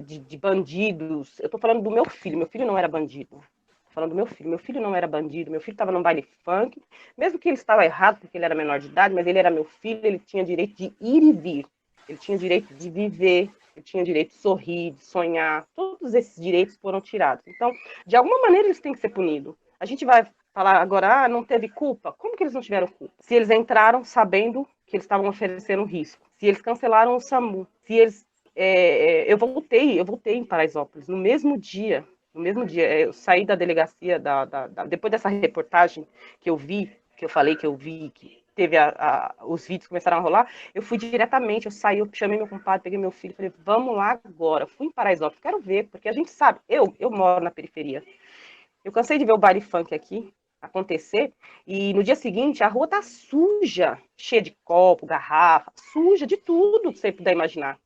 S4: de bandidos. Eu estou falando do meu filho não era bandido. Estou falando do meu filho não era bandido, meu filho estava num baile funk, mesmo que ele estava errado porque ele era menor de idade, mas ele era meu filho, ele tinha direito de ir e vir, ele tinha direito de viver, ele tinha direito de sorrir, de sonhar, todos esses direitos foram tirados. Então, de alguma maneira eles têm que ser punidos. A gente vai falar agora, não teve culpa? Como que eles não tiveram culpa? Se eles entraram sabendo que eles estavam oferecendo risco, se eles cancelaram o SAMU, se eles eu voltei em Paraisópolis no mesmo dia, eu saí da delegacia, depois dessa reportagem que eu vi, que eu falei que eu vi, que teve os vídeos começaram a rolar, eu fui diretamente, eu saí, eu chamei meu compadre, peguei meu filho, falei, vamos lá agora, fui em Paraisópolis, quero ver, porque a gente sabe, eu moro na periferia, eu cansei de ver o baile funk aqui acontecer, e no dia seguinte a rua tá suja, cheia de copo, garrafa, suja de tudo que você puder imaginar.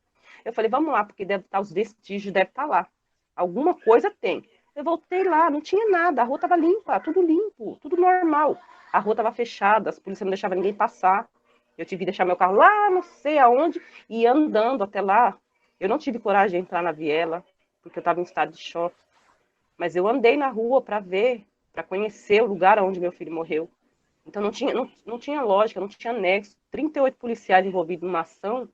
S4: Eu falei, vamos lá, porque deve estar os vestígios, deve estar lá. Alguma coisa tem. Eu voltei lá, não tinha nada, a rua estava limpo, tudo normal. A rua estava fechada, as polícias não deixavam ninguém passar. Eu tive que deixar meu carro lá, não sei aonde, e ir andando até lá. Eu não tive coragem de entrar na viela, porque eu estava em estado de choque. Mas eu andei na rua para ver, para conhecer o lugar onde meu filho morreu. Então não tinha lógica, não tinha nexo. 38 policiais envolvidos numa ação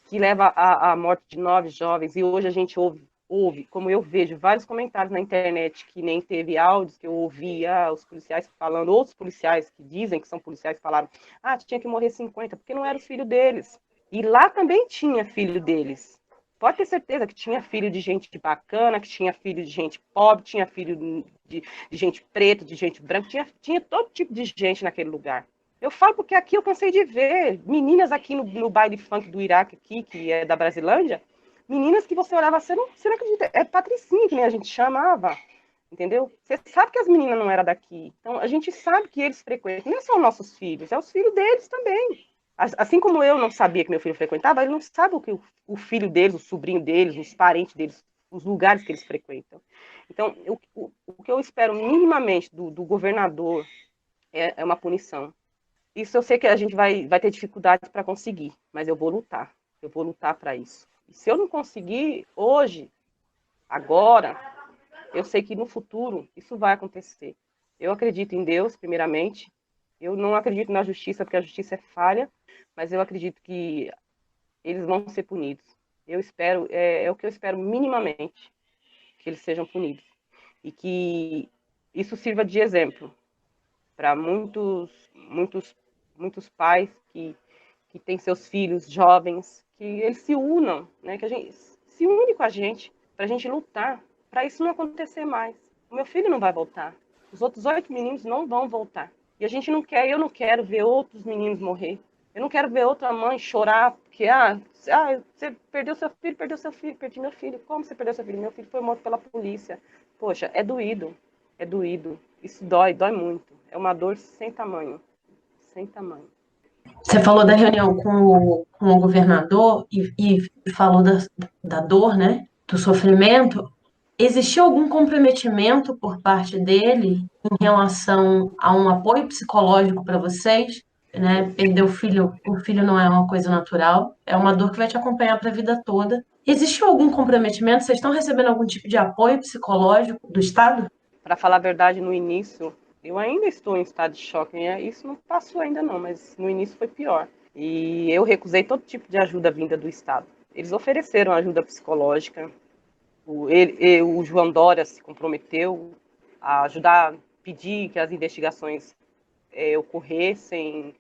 S4: que leva à morte de 9 jovens, e hoje a gente ouve, como eu vejo, vários comentários na internet que nem teve áudios que eu ouvia, os policiais falando, outros policiais que dizem que são policiais falaram, tinha que morrer 50, porque não era os filhos deles. E lá também tinha filho deles. Pode ter certeza que tinha filho de gente bacana, que tinha filho de gente pobre, tinha filho de gente preta, de gente branca, tinha todo tipo de gente naquele lugar. Eu falo porque aqui eu cansei de ver meninas aqui no baile funk do Iraque, aqui, que é da Brasilândia, meninas que você olhava, você não acredita, é patricinha, que nem a gente chamava, entendeu? Você sabe que as meninas não eram daqui. Então, a gente sabe que eles frequentam, não são nossos filhos, é os filhos deles também. Assim como eu não sabia que meu filho frequentava, ele não sabe o que o filho deles, o sobrinho deles, os parentes deles, os lugares que eles frequentam. Então, o que eu espero minimamente do governador é uma punição. Isso eu sei que a gente vai ter dificuldades para conseguir, mas eu vou lutar. Eu vou lutar para isso. E se eu não conseguir hoje, agora, eu sei que no futuro isso vai acontecer. Eu acredito em Deus, primeiramente. Eu não acredito na justiça, porque a justiça é falha, mas eu acredito que eles vão ser punidos. Eu espero, é o que eu espero minimamente, que eles sejam punidos. E que isso sirva de exemplo para muitos pais que têm seus filhos jovens, que eles se unam, né? Que a gente se une com a gente, para a gente lutar, para isso não acontecer mais. O meu filho não vai voltar. Os outros 8 meninos não vão voltar. E a gente não quer, eu não quero ver outros meninos morrer. Eu não quero ver outra mãe chorar porque, você perdeu seu filho, perdi meu filho. Como você perdeu seu filho? Meu filho foi morto pela polícia. Poxa, é doído. Isso dói muito. É uma dor sem tamanho. Sem tamanho.
S3: Você falou da reunião com o governador e falou da dor, né? Do sofrimento. Existiu algum comprometimento por parte dele em relação a um apoio psicológico para vocês? Né? Perder o filho não é uma coisa natural, é uma dor que vai te acompanhar para a vida toda. Existiu algum comprometimento? Vocês estão recebendo algum tipo de apoio psicológico do Estado?
S4: Para falar a verdade, no início, eu ainda estou em estado de choque. Né? Isso não passou ainda não, mas no início foi pior. E eu recusei todo tipo de ajuda vinda do Estado. Eles ofereceram ajuda psicológica. O João Dória se comprometeu a ajudar, pedir que as investigações ocorressem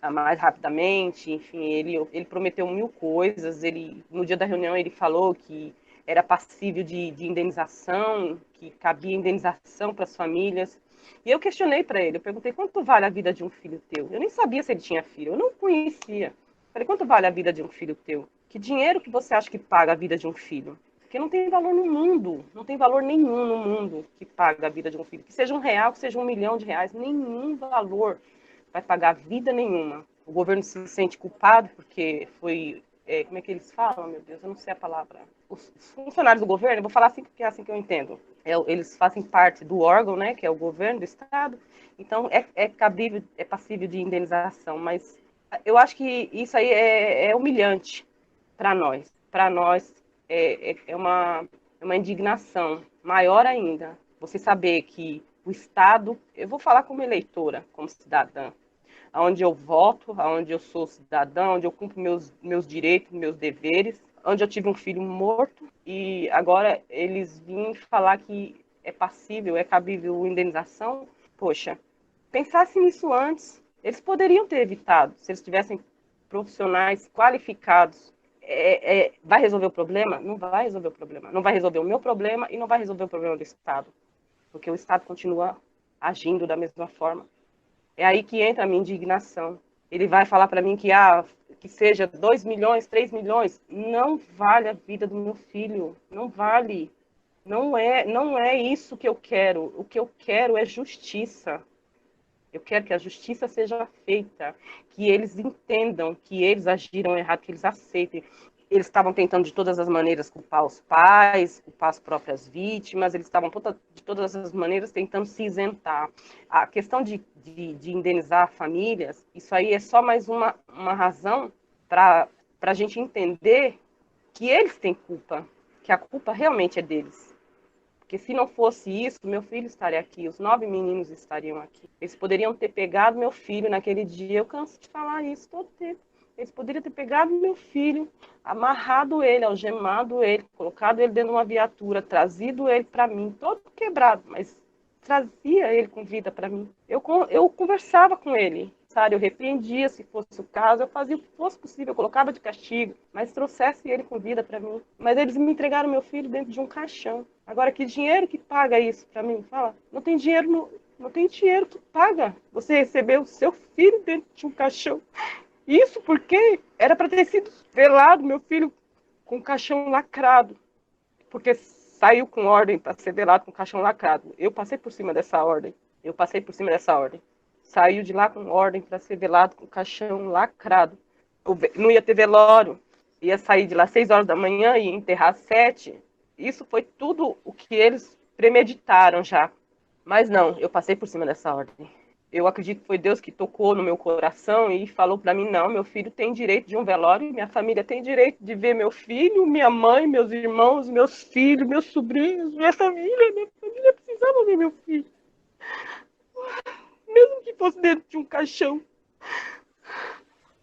S4: mais rapidamente. Enfim, ele prometeu 1000 coisas. No dia da reunião ele falou que era passível de indenização, que cabia indenização para as famílias. E eu questionei para ele, eu perguntei quanto vale a vida de um filho teu? Eu nem sabia se ele tinha filho, eu não conhecia. Falei, quanto vale a vida de um filho teu? Que dinheiro que você acha que paga a vida de um filho? Porque não tem valor no mundo, não tem valor nenhum no mundo que paga a vida de um filho. Que seja R$ 1, que seja R$ 1 milhão, nenhum valor vai pagar vida nenhuma. O governo se sente culpado porque foi, como é que eles falam, meu Deus, eu não sei a palavra. Os funcionários do governo, eu vou falar assim porque é assim que eu entendo. Eles fazem parte do órgão, né, que é o governo do Estado, então cabível, é passível de indenização, mas eu acho que isso aí é humilhante para nós. Para nós é uma indignação maior ainda. Você saber que o Estado, eu vou falar como eleitora, como cidadã, onde eu voto, onde eu sou cidadã, onde eu cumpro meus direitos, meus deveres, onde eu tive um filho morto e agora eles vêm falar que é passível, é cabível indenização. Poxa, pensasse nisso antes. Eles poderiam ter evitado, se eles tivessem profissionais qualificados. Vai resolver o problema? Não vai resolver o problema. Não vai resolver o meu problema e não vai resolver o problema do Estado. Porque o Estado continua agindo da mesma forma. É aí que entra a minha indignação. Ele vai falar para mim que seja 2 milhões, 3 milhões. Não vale a vida do meu filho. Não vale. Não é isso que eu quero. O que eu quero é justiça. Eu quero que a justiça seja feita, que eles entendam que eles agiram errado, que eles aceitem. Eles estavam tentando de todas as maneiras culpar os pais, culpar as próprias vítimas, eles estavam de todas as maneiras tentando se isentar. A questão de indenizar famílias, isso aí é só mais uma razão para a gente entender que eles têm culpa, que a culpa realmente é deles. Porque se não fosse isso, meu filho estaria aqui, os 9 meninos estariam aqui. Eles poderiam ter pegado meu filho naquele dia, eu canso de falar isso todo tempo. Eles poderiam ter pegado meu filho, amarrado ele, algemado ele, colocado ele dentro de uma viatura, trazido ele para mim, todo quebrado, mas trazia ele com vida para mim. Eu conversava com ele, sabe? Eu repreendia, se fosse o caso, eu fazia o que fosse possível, eu colocava de castigo, mas trouxesse ele com vida para mim. Mas eles me entregaram meu filho dentro de um caixão. Agora, que dinheiro que paga isso para mim? Fala, não tem dinheiro que paga você receber o seu filho dentro de um caixão. Isso porque era para ter sido velado meu filho com o caixão lacrado, porque saiu com ordem para ser velado com o caixão lacrado. Eu passei por cima dessa ordem. saiu de lá com ordem para ser velado com o caixão lacrado. Não ia ter velório, ia sair de lá 6 horas da manhã e enterrar às 7. Isso foi tudo o que eles premeditaram já. Mas não, eu passei por cima dessa ordem. Eu acredito que foi Deus que tocou no meu coração e falou para mim, não, meu filho tem direito de um velório, minha família tem direito de ver meu filho, minha mãe, meus irmãos, meus filhos, meus sobrinhos, minha família precisava ver meu filho. Mesmo que fosse dentro de um caixão.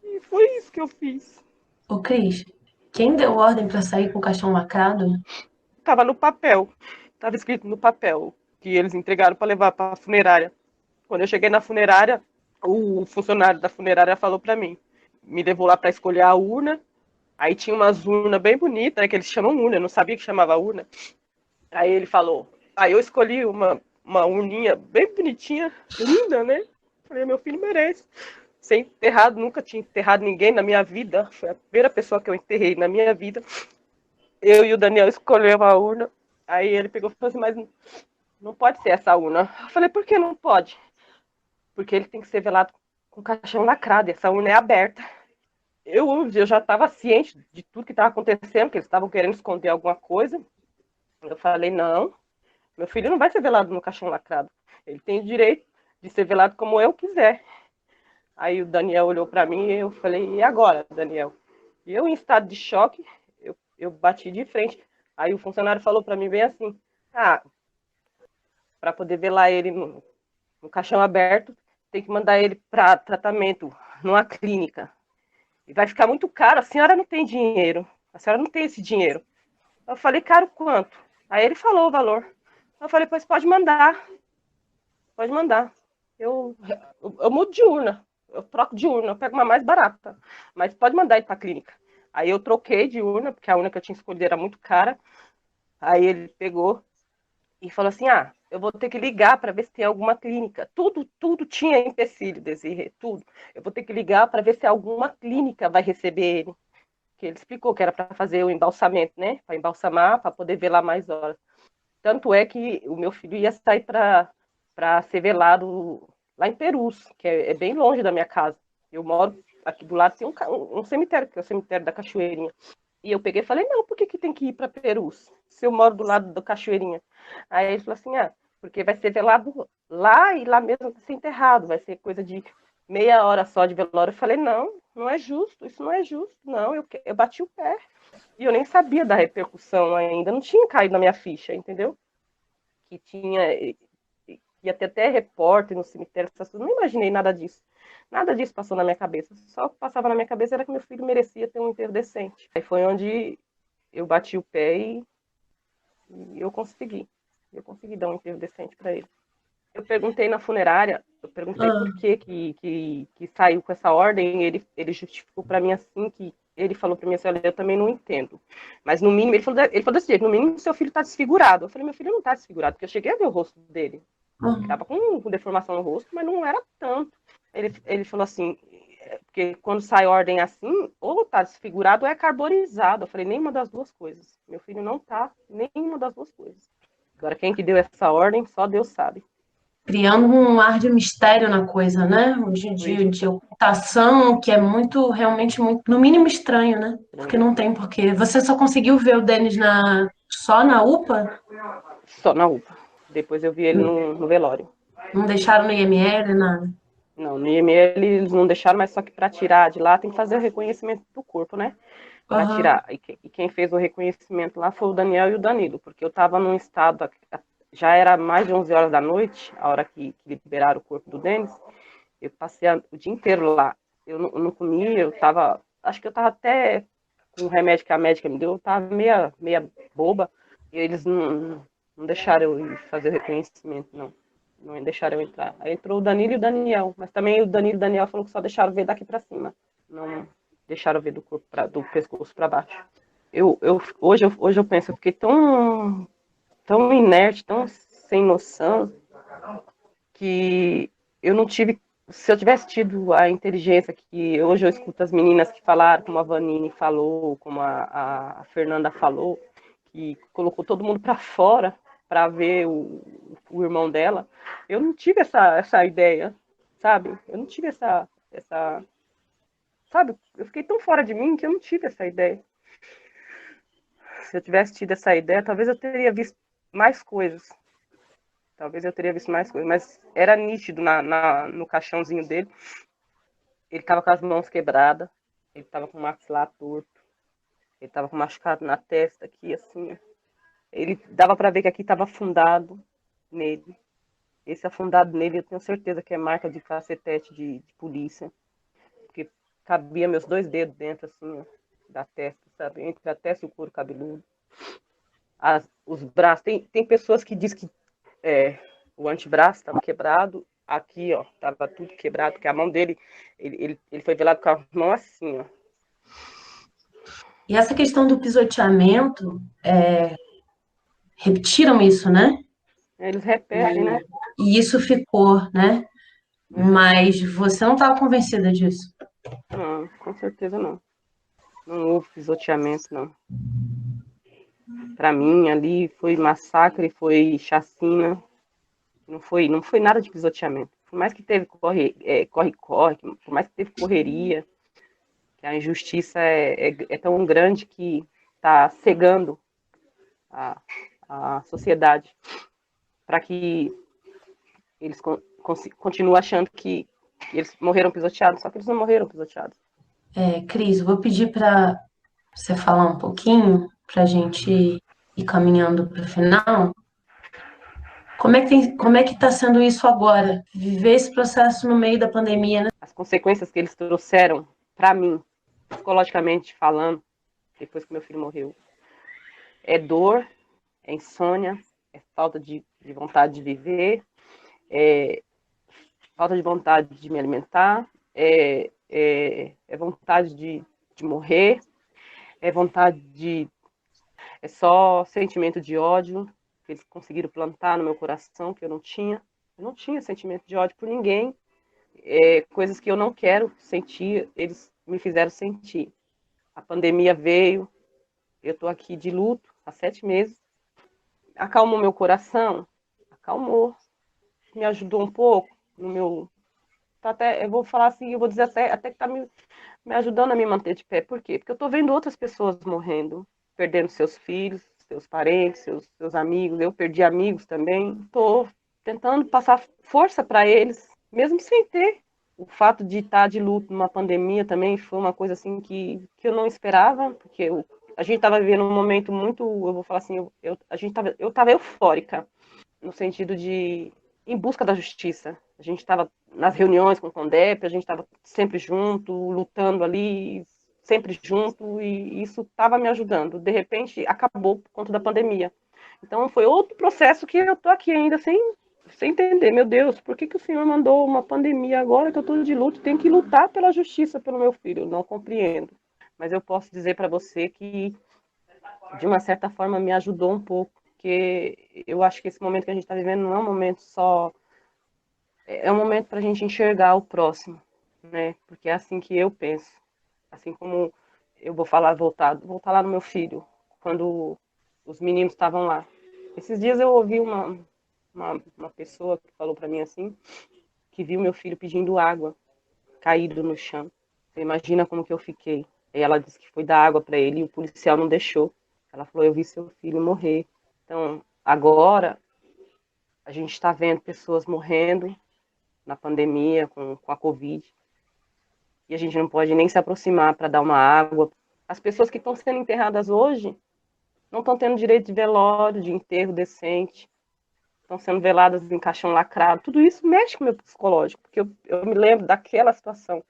S4: E foi isso que eu fiz.
S3: Ô, Cris, quem deu ordem pra sair com o caixão lacrado?
S4: Tava no papel, tava escrito no papel que eles entregaram para levar para a funerária. Quando eu cheguei na funerária, o funcionário da funerária falou para mim, me levou lá para escolher a urna. Aí tinha umas urnas bem bonitas, né, que eles chamam urna, eu não sabia que chamava urna. Aí ele falou, aí eu escolhi uma urninha bem bonitinha, linda, né? Falei, meu filho merece. Ser enterrado, nunca tinha enterrado ninguém na minha vida. Foi a primeira pessoa que eu enterrei na minha vida. Eu e o Daniel escolhemos a urna. Aí ele pegou e falou assim, mas não pode ser essa urna. Eu falei, por que não pode? Porque ele tem que ser velado com o caixão lacrado, e essa urna é aberta. Eu já estava ciente de tudo que estava acontecendo, que eles estavam querendo esconder alguma coisa. Eu falei, não, meu filho não vai ser velado no caixão lacrado. Ele tem o direito de ser velado como eu quiser. Aí o Daniel olhou para mim e eu falei, e agora, Daniel? E eu, em estado de choque, eu bati de frente. Aí o funcionário falou para mim bem assim, para poder velar ele no caixão aberto, tem que mandar ele para tratamento numa clínica. E vai ficar muito caro, a senhora não tem dinheiro. A senhora não tem esse dinheiro. Eu falei, caro quanto? Aí ele falou o valor. Eu falei, pois pode mandar. Pode mandar. Eu mudo de urna. Eu troco de urna, eu pego uma mais barata. Mas pode mandar ir para a clínica. Aí eu troquei de urna, porque a urna que eu tinha escolhido era muito cara. Aí ele pegou e falou assim, eu vou ter que ligar para ver se tem alguma clínica. Tudo tinha empecilho, Desirê, tudo. Eu vou ter que ligar para ver se alguma clínica vai receber ele. Que ele explicou que era para fazer o embalsamento, né? Para embalsamar, para poder velar mais horas. Tanto é que o meu filho ia sair para ser velado lá em Perus, que é bem longe da minha casa. Eu moro aqui do lado, tem um cemitério, que é o cemitério da Cachoeirinha. E eu peguei e falei, não, por que tem que ir para Perus, se eu moro do lado da Cachoeirinha? Aí ele falou assim, porque vai ser velado lá e lá mesmo vai ser enterrado, vai ser coisa de meia hora só de velório. Eu falei, não é justo, isso não é justo, não, eu bati o pé. E eu nem sabia da repercussão ainda, não tinha caído na minha ficha, entendeu? Que ia ter até repórter no cemitério, não imaginei nada disso. Nada disso passou na minha cabeça. Só o que passava na minha cabeça era que meu filho merecia ter um enterro decente. Aí foi onde eu bati o pé e eu consegui. Eu consegui dar um enterro decente para ele. Eu perguntei na funerária, por que saiu com essa ordem, ele justificou para mim assim, que ele falou para mim assim, olha, eu também não entendo. Mas no mínimo, ele falou desse jeito, no mínimo seu filho está desfigurado. Eu falei, meu filho não está desfigurado, porque eu cheguei a ver o rosto dele. Ele estava com deformação no rosto, mas não era tanto. Ele falou assim, porque quando sai ordem assim, ou está desfigurado ou é carborizado. Eu falei, nenhuma das duas coisas. Meu filho não está, nenhuma das duas coisas. Agora, quem que deu essa ordem, só Deus sabe.
S3: Criando um ar de mistério na coisa, né? De ocultação, que é realmente muito, no mínimo estranho, né? Porque não tem porquê. Você só conseguiu ver o Denis só na UPA?
S4: Só na UPA. Depois eu vi ele no velório.
S3: Não deixaram no IML, nada?
S4: Não, no IML eles não deixaram, mas só que para tirar de lá tem que fazer o reconhecimento do corpo, né? Para tirar. E quem fez o reconhecimento lá foi o Daniel e o Danilo, porque eu estava num estado, já era mais de 11 horas da noite, a hora que liberaram o corpo do Denis. Eu passei o dia inteiro lá. Eu não comia, acho que eu estava até com o remédio que a médica me deu, eu estava meia boba. E eles não deixaram eu ir fazer o reconhecimento, não. Não deixaram eu entrar. Aí entrou o Danilo e o Daniel, mas também o Danilo e o Daniel falaram que só deixaram ver daqui para cima. Não deixaram ver do pescoço para baixo. Hoje eu penso, eu fiquei tão inerte, tão sem noção, que eu não tive. Se eu tivesse tido a inteligência que hoje eu escuto as meninas que falaram, como a Vanine falou, como a Fernanda falou, que colocou todo mundo para fora para ver o irmão dela, eu não tive essa ideia. sabe? Eu não tive sabe? Eu fiquei tão fora de mim que eu não tive essa ideia. Se eu tivesse tido essa ideia, talvez eu teria visto mais coisas. Mas era nítido no caixãozinho dele. Ele tava com as mãos quebradas, ele tava com o maxilar torto, ele tava com machucado na testa aqui, assim. Ele dava para ver que aqui tava afundado nele. Esse afundado nele, eu tenho certeza que é marca de cacetete de polícia. Porque cabia meus 2 dedos dentro, assim, ó, da testa, sabe? Entre a testa e o couro cabeludo. Os braços. Tem pessoas que dizem que o antebraço estava quebrado. Aqui, ó, tava tudo quebrado, porque a mão dele, ele foi velado com a mão assim, ó.
S3: E essa questão do pisoteamento, repetiram isso, né?
S4: Eles repetem, né?
S3: E isso ficou, né? Mas você não estava convencida disso.
S4: Não, com certeza não. Não houve pisoteamento, não. Para mim, ali foi massacre, foi chacina. Não foi nada de pisoteamento. Por mais que teve corre-corre, por mais que teve correria, que a injustiça é tão grande que está cegando a sociedade para que eles continuem achando que eles morreram pisoteados, só que eles não morreram pisoteados.
S3: Cris, vou pedir para você falar um pouquinho, para a gente ir caminhando para o final. Como é que está sendo isso agora? Viver esse processo no meio da pandemia, né?
S4: As consequências que eles trouxeram para mim, psicologicamente falando, depois que meu filho morreu, é dor, é insônia, é falta de vontade de viver, é falta de vontade de me alimentar, é vontade de morrer, é vontade de... É só sentimento de ódio que eles conseguiram plantar no meu coração, que eu não tinha. Eu não tinha sentimento de ódio por ninguém. Coisas que eu não quero sentir, eles me fizeram sentir. A pandemia veio, eu estou aqui de luto há 7 meses. Acalmou meu coração? Acalmou. Me ajudou um pouco no meu... eu vou falar assim, eu vou dizer até que está me ajudando a me manter de pé. Por quê? Porque eu estou vendo outras pessoas morrendo, perdendo seus filhos, seus parentes, seus amigos. Eu perdi amigos também. Estou tentando passar força para eles, mesmo sem ter. O fato de estar de luto numa pandemia também foi uma coisa assim que eu não esperava, porque a gente estava vivendo um momento muito, eu vou falar assim, eu estava eufórica, no sentido de em busca da justiça. A gente estava nas reuniões com o CONDEP, a gente estava sempre junto, lutando ali, sempre junto, e isso estava me ajudando. De repente, acabou por conta da pandemia. Então, foi outro processo que eu estou aqui ainda sem entender. Meu Deus, por que o Senhor mandou uma pandemia agora que eu estou de luto? Tenho que lutar pela justiça pelo meu filho. Eu não compreendo. Mas eu posso dizer para você que, de uma certa forma, me ajudou um pouco, porque eu acho que esse momento que a gente está vivendo não é um momento só... É um momento para a gente enxergar o próximo, né? Porque é assim que eu penso. Assim como eu vou falar, voltar lá no meu filho, quando os meninos estavam lá. Esses dias eu ouvi uma pessoa que falou para mim assim, que viu meu filho pedindo água, caído no chão. Você imagina como que eu fiquei. E ela disse que foi dar água para ele e o policial não deixou. Ela falou, eu vi seu filho morrer. Então, agora, a gente está vendo pessoas morrendo na pandemia, com a Covid, e a gente não pode nem se aproximar para dar uma água. As pessoas que estão sendo enterradas hoje não estão tendo direito de velório, de enterro decente, estão sendo veladas em caixão lacrado. Tudo isso mexe com o meu psicológico, porque eu me lembro daquela situação.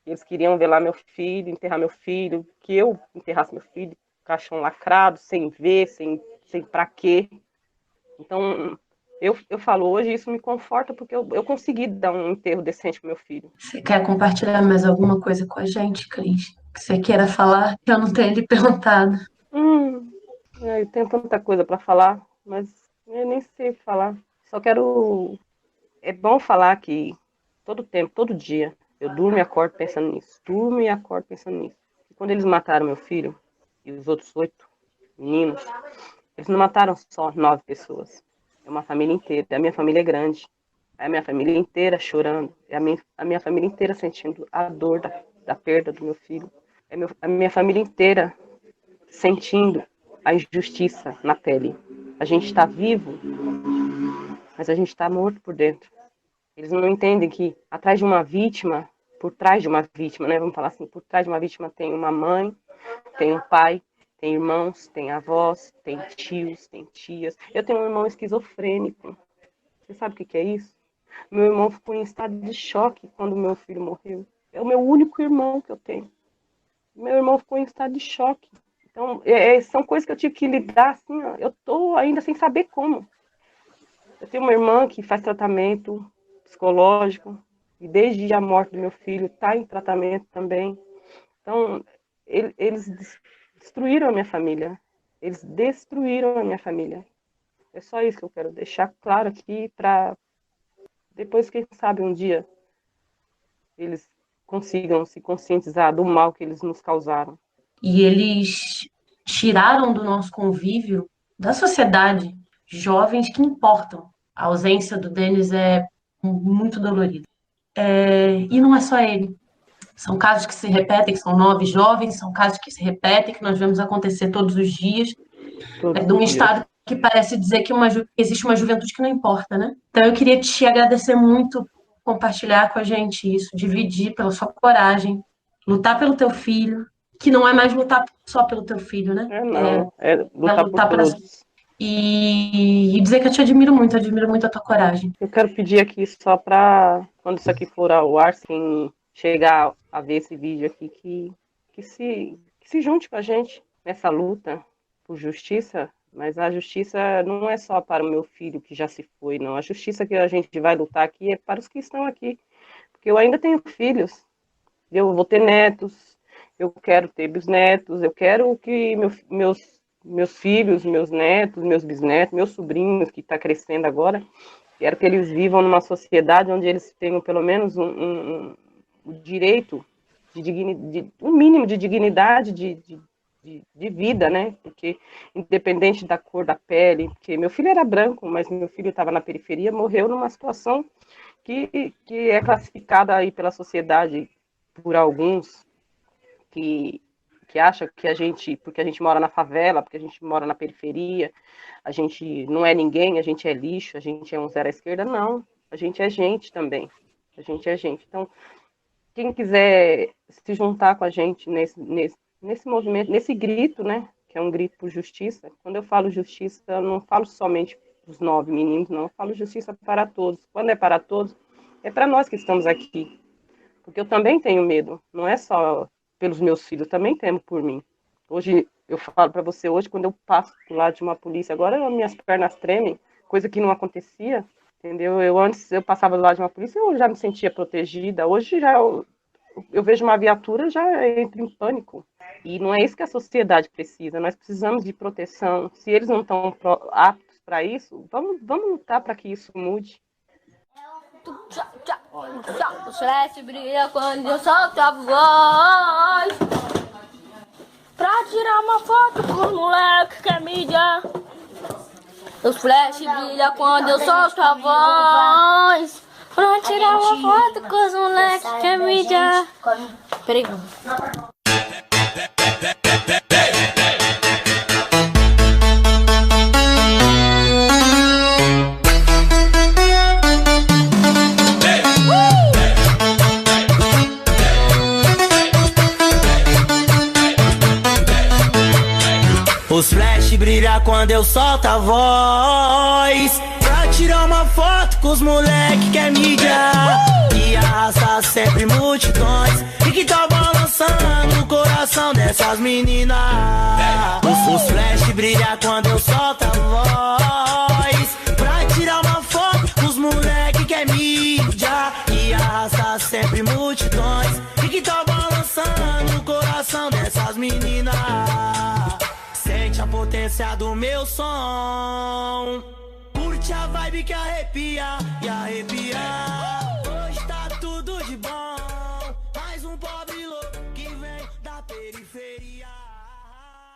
S4: Eles queriam velar meu filho, enterrar meu filho, que eu enterrasse meu filho, caixão lacrado, sem ver, sem para quê. Então, eu falo hoje, isso me conforta, porque eu consegui dar um enterro decente pro meu filho.
S3: Você quer compartilhar mais alguma coisa com a gente, Cris? Que você queira falar, que eu não tenha lhe perguntado.
S4: Eu tenho tanta coisa para falar, mas eu nem sei falar. Só quero... É bom falar que todo tempo, todo dia, eu durmo e acordo pensando nisso. Durmo e acordo pensando nisso. E quando eles mataram meu filho e os outros 8 meninos, eles não mataram só 9 pessoas. É uma família inteira. A minha família é grande. É a minha família inteira chorando, é a minha família inteira sentindo a dor da perda do meu filho, a minha família inteira sentindo a injustiça na pele. A gente está vivo, mas a gente está morto por dentro. Eles não entendem que atrás de uma vítima, por trás de uma vítima, né? Vamos falar assim, por trás de uma vítima tem uma mãe, tem um pai, tem irmãos, tem avós, tem tios, tem tias. Eu tenho um irmão esquizofrênico. Você sabe o que é isso? Meu irmão ficou em estado de choque quando meu filho morreu. É o meu único irmão que eu tenho. Meu irmão ficou em estado de choque. Então, são coisas que eu tive que lidar, assim, ó. Eu tô ainda sem saber como. Eu tenho uma irmã que faz tratamento psicológico, e desde a morte do meu filho está em tratamento também. Então, eles destruíram a minha família. Eles destruíram a minha família. É só isso que eu quero deixar claro aqui, para depois, quem sabe, um dia eles consigam se conscientizar do mal que eles nos causaram.
S3: E eles tiraram do nosso convívio, da sociedade, jovens que importam. A ausência do Denis é muito dolorida. E não é só ele. São casos que se repetem, que são 9 jovens, são casos que se repetem, que nós vemos acontecer todos os dias. De um estado que parece dizer que existe uma juventude que não importa, né? Então eu queria te agradecer muito por compartilhar com a gente isso, dividir pela sua coragem, lutar pelo teu filho, que não é mais lutar só pelo teu filho, né?
S4: É lutar por todos.
S3: E dizer que eu te admiro muito a tua coragem.
S4: Eu quero pedir aqui só para, quando isso aqui for ao ar, quem chegar a ver esse vídeo aqui, que se junte com a gente nessa luta por justiça, mas a justiça não é só para o meu filho que já se foi, não. A justiça que a gente vai lutar aqui é para os que estão aqui, porque eu ainda tenho filhos, eu vou ter netos, eu quero ter bisnetos, eu quero que meus filhos, meus netos, meus bisnetos, meus sobrinhos que está crescendo agora, quero que eles vivam numa sociedade onde eles tenham pelo menos um direito de um mínimo de dignidade de vida, né? Porque independente da cor da pele, porque meu filho era branco, mas meu filho estava na periferia, morreu numa situação que é classificada aí pela sociedade por alguns que acha que porque a gente mora na favela, porque a gente mora na periferia, a gente não é ninguém, a gente é lixo, a gente é um zero à esquerda. Não, a gente é gente também. A gente é gente. Então, quem quiser se juntar com a gente nesse movimento, nesse grito, né, que é um grito por justiça, quando eu falo justiça, eu não falo somente dos 9 meninos, não, eu falo justiça para todos. Quando é para todos, é para nós que estamos aqui. Porque eu também tenho medo, não é só pelos meus filhos, também temo por mim. Hoje, eu falo para você, hoje, quando eu passo do lado de uma polícia, agora minhas pernas tremem, coisa que não acontecia, entendeu? Antes eu passava do lado de uma polícia, eu já me sentia protegida. Hoje já eu vejo uma viatura, já entro em pânico. E não é isso que a sociedade precisa. Nós precisamos de proteção. Se eles não estão aptos para isso, vamos lutar para que isso mude.
S5: O celeste brilha quando eu solto a voz, pra tirar uma foto com os moleques que é mídia. Os flash brilha quando eu solto a voz, pra tirar uma foto com os moleques que é mídia. Peraí.
S6: Os flash brilha quando eu solto a voz, pra tirar uma foto com os moleque que é mídia, que arrasta sempre multidões e que tá balançando o coração dessas meninas. Os flash brilha quando eu solto a voz, pra tirar uma foto com os moleque que é mídia, que arrasta sempre multidões e que tá balançando o coração dessas meninas. Sente a potência do meu som, curte a vibe que arrepia e arrepia.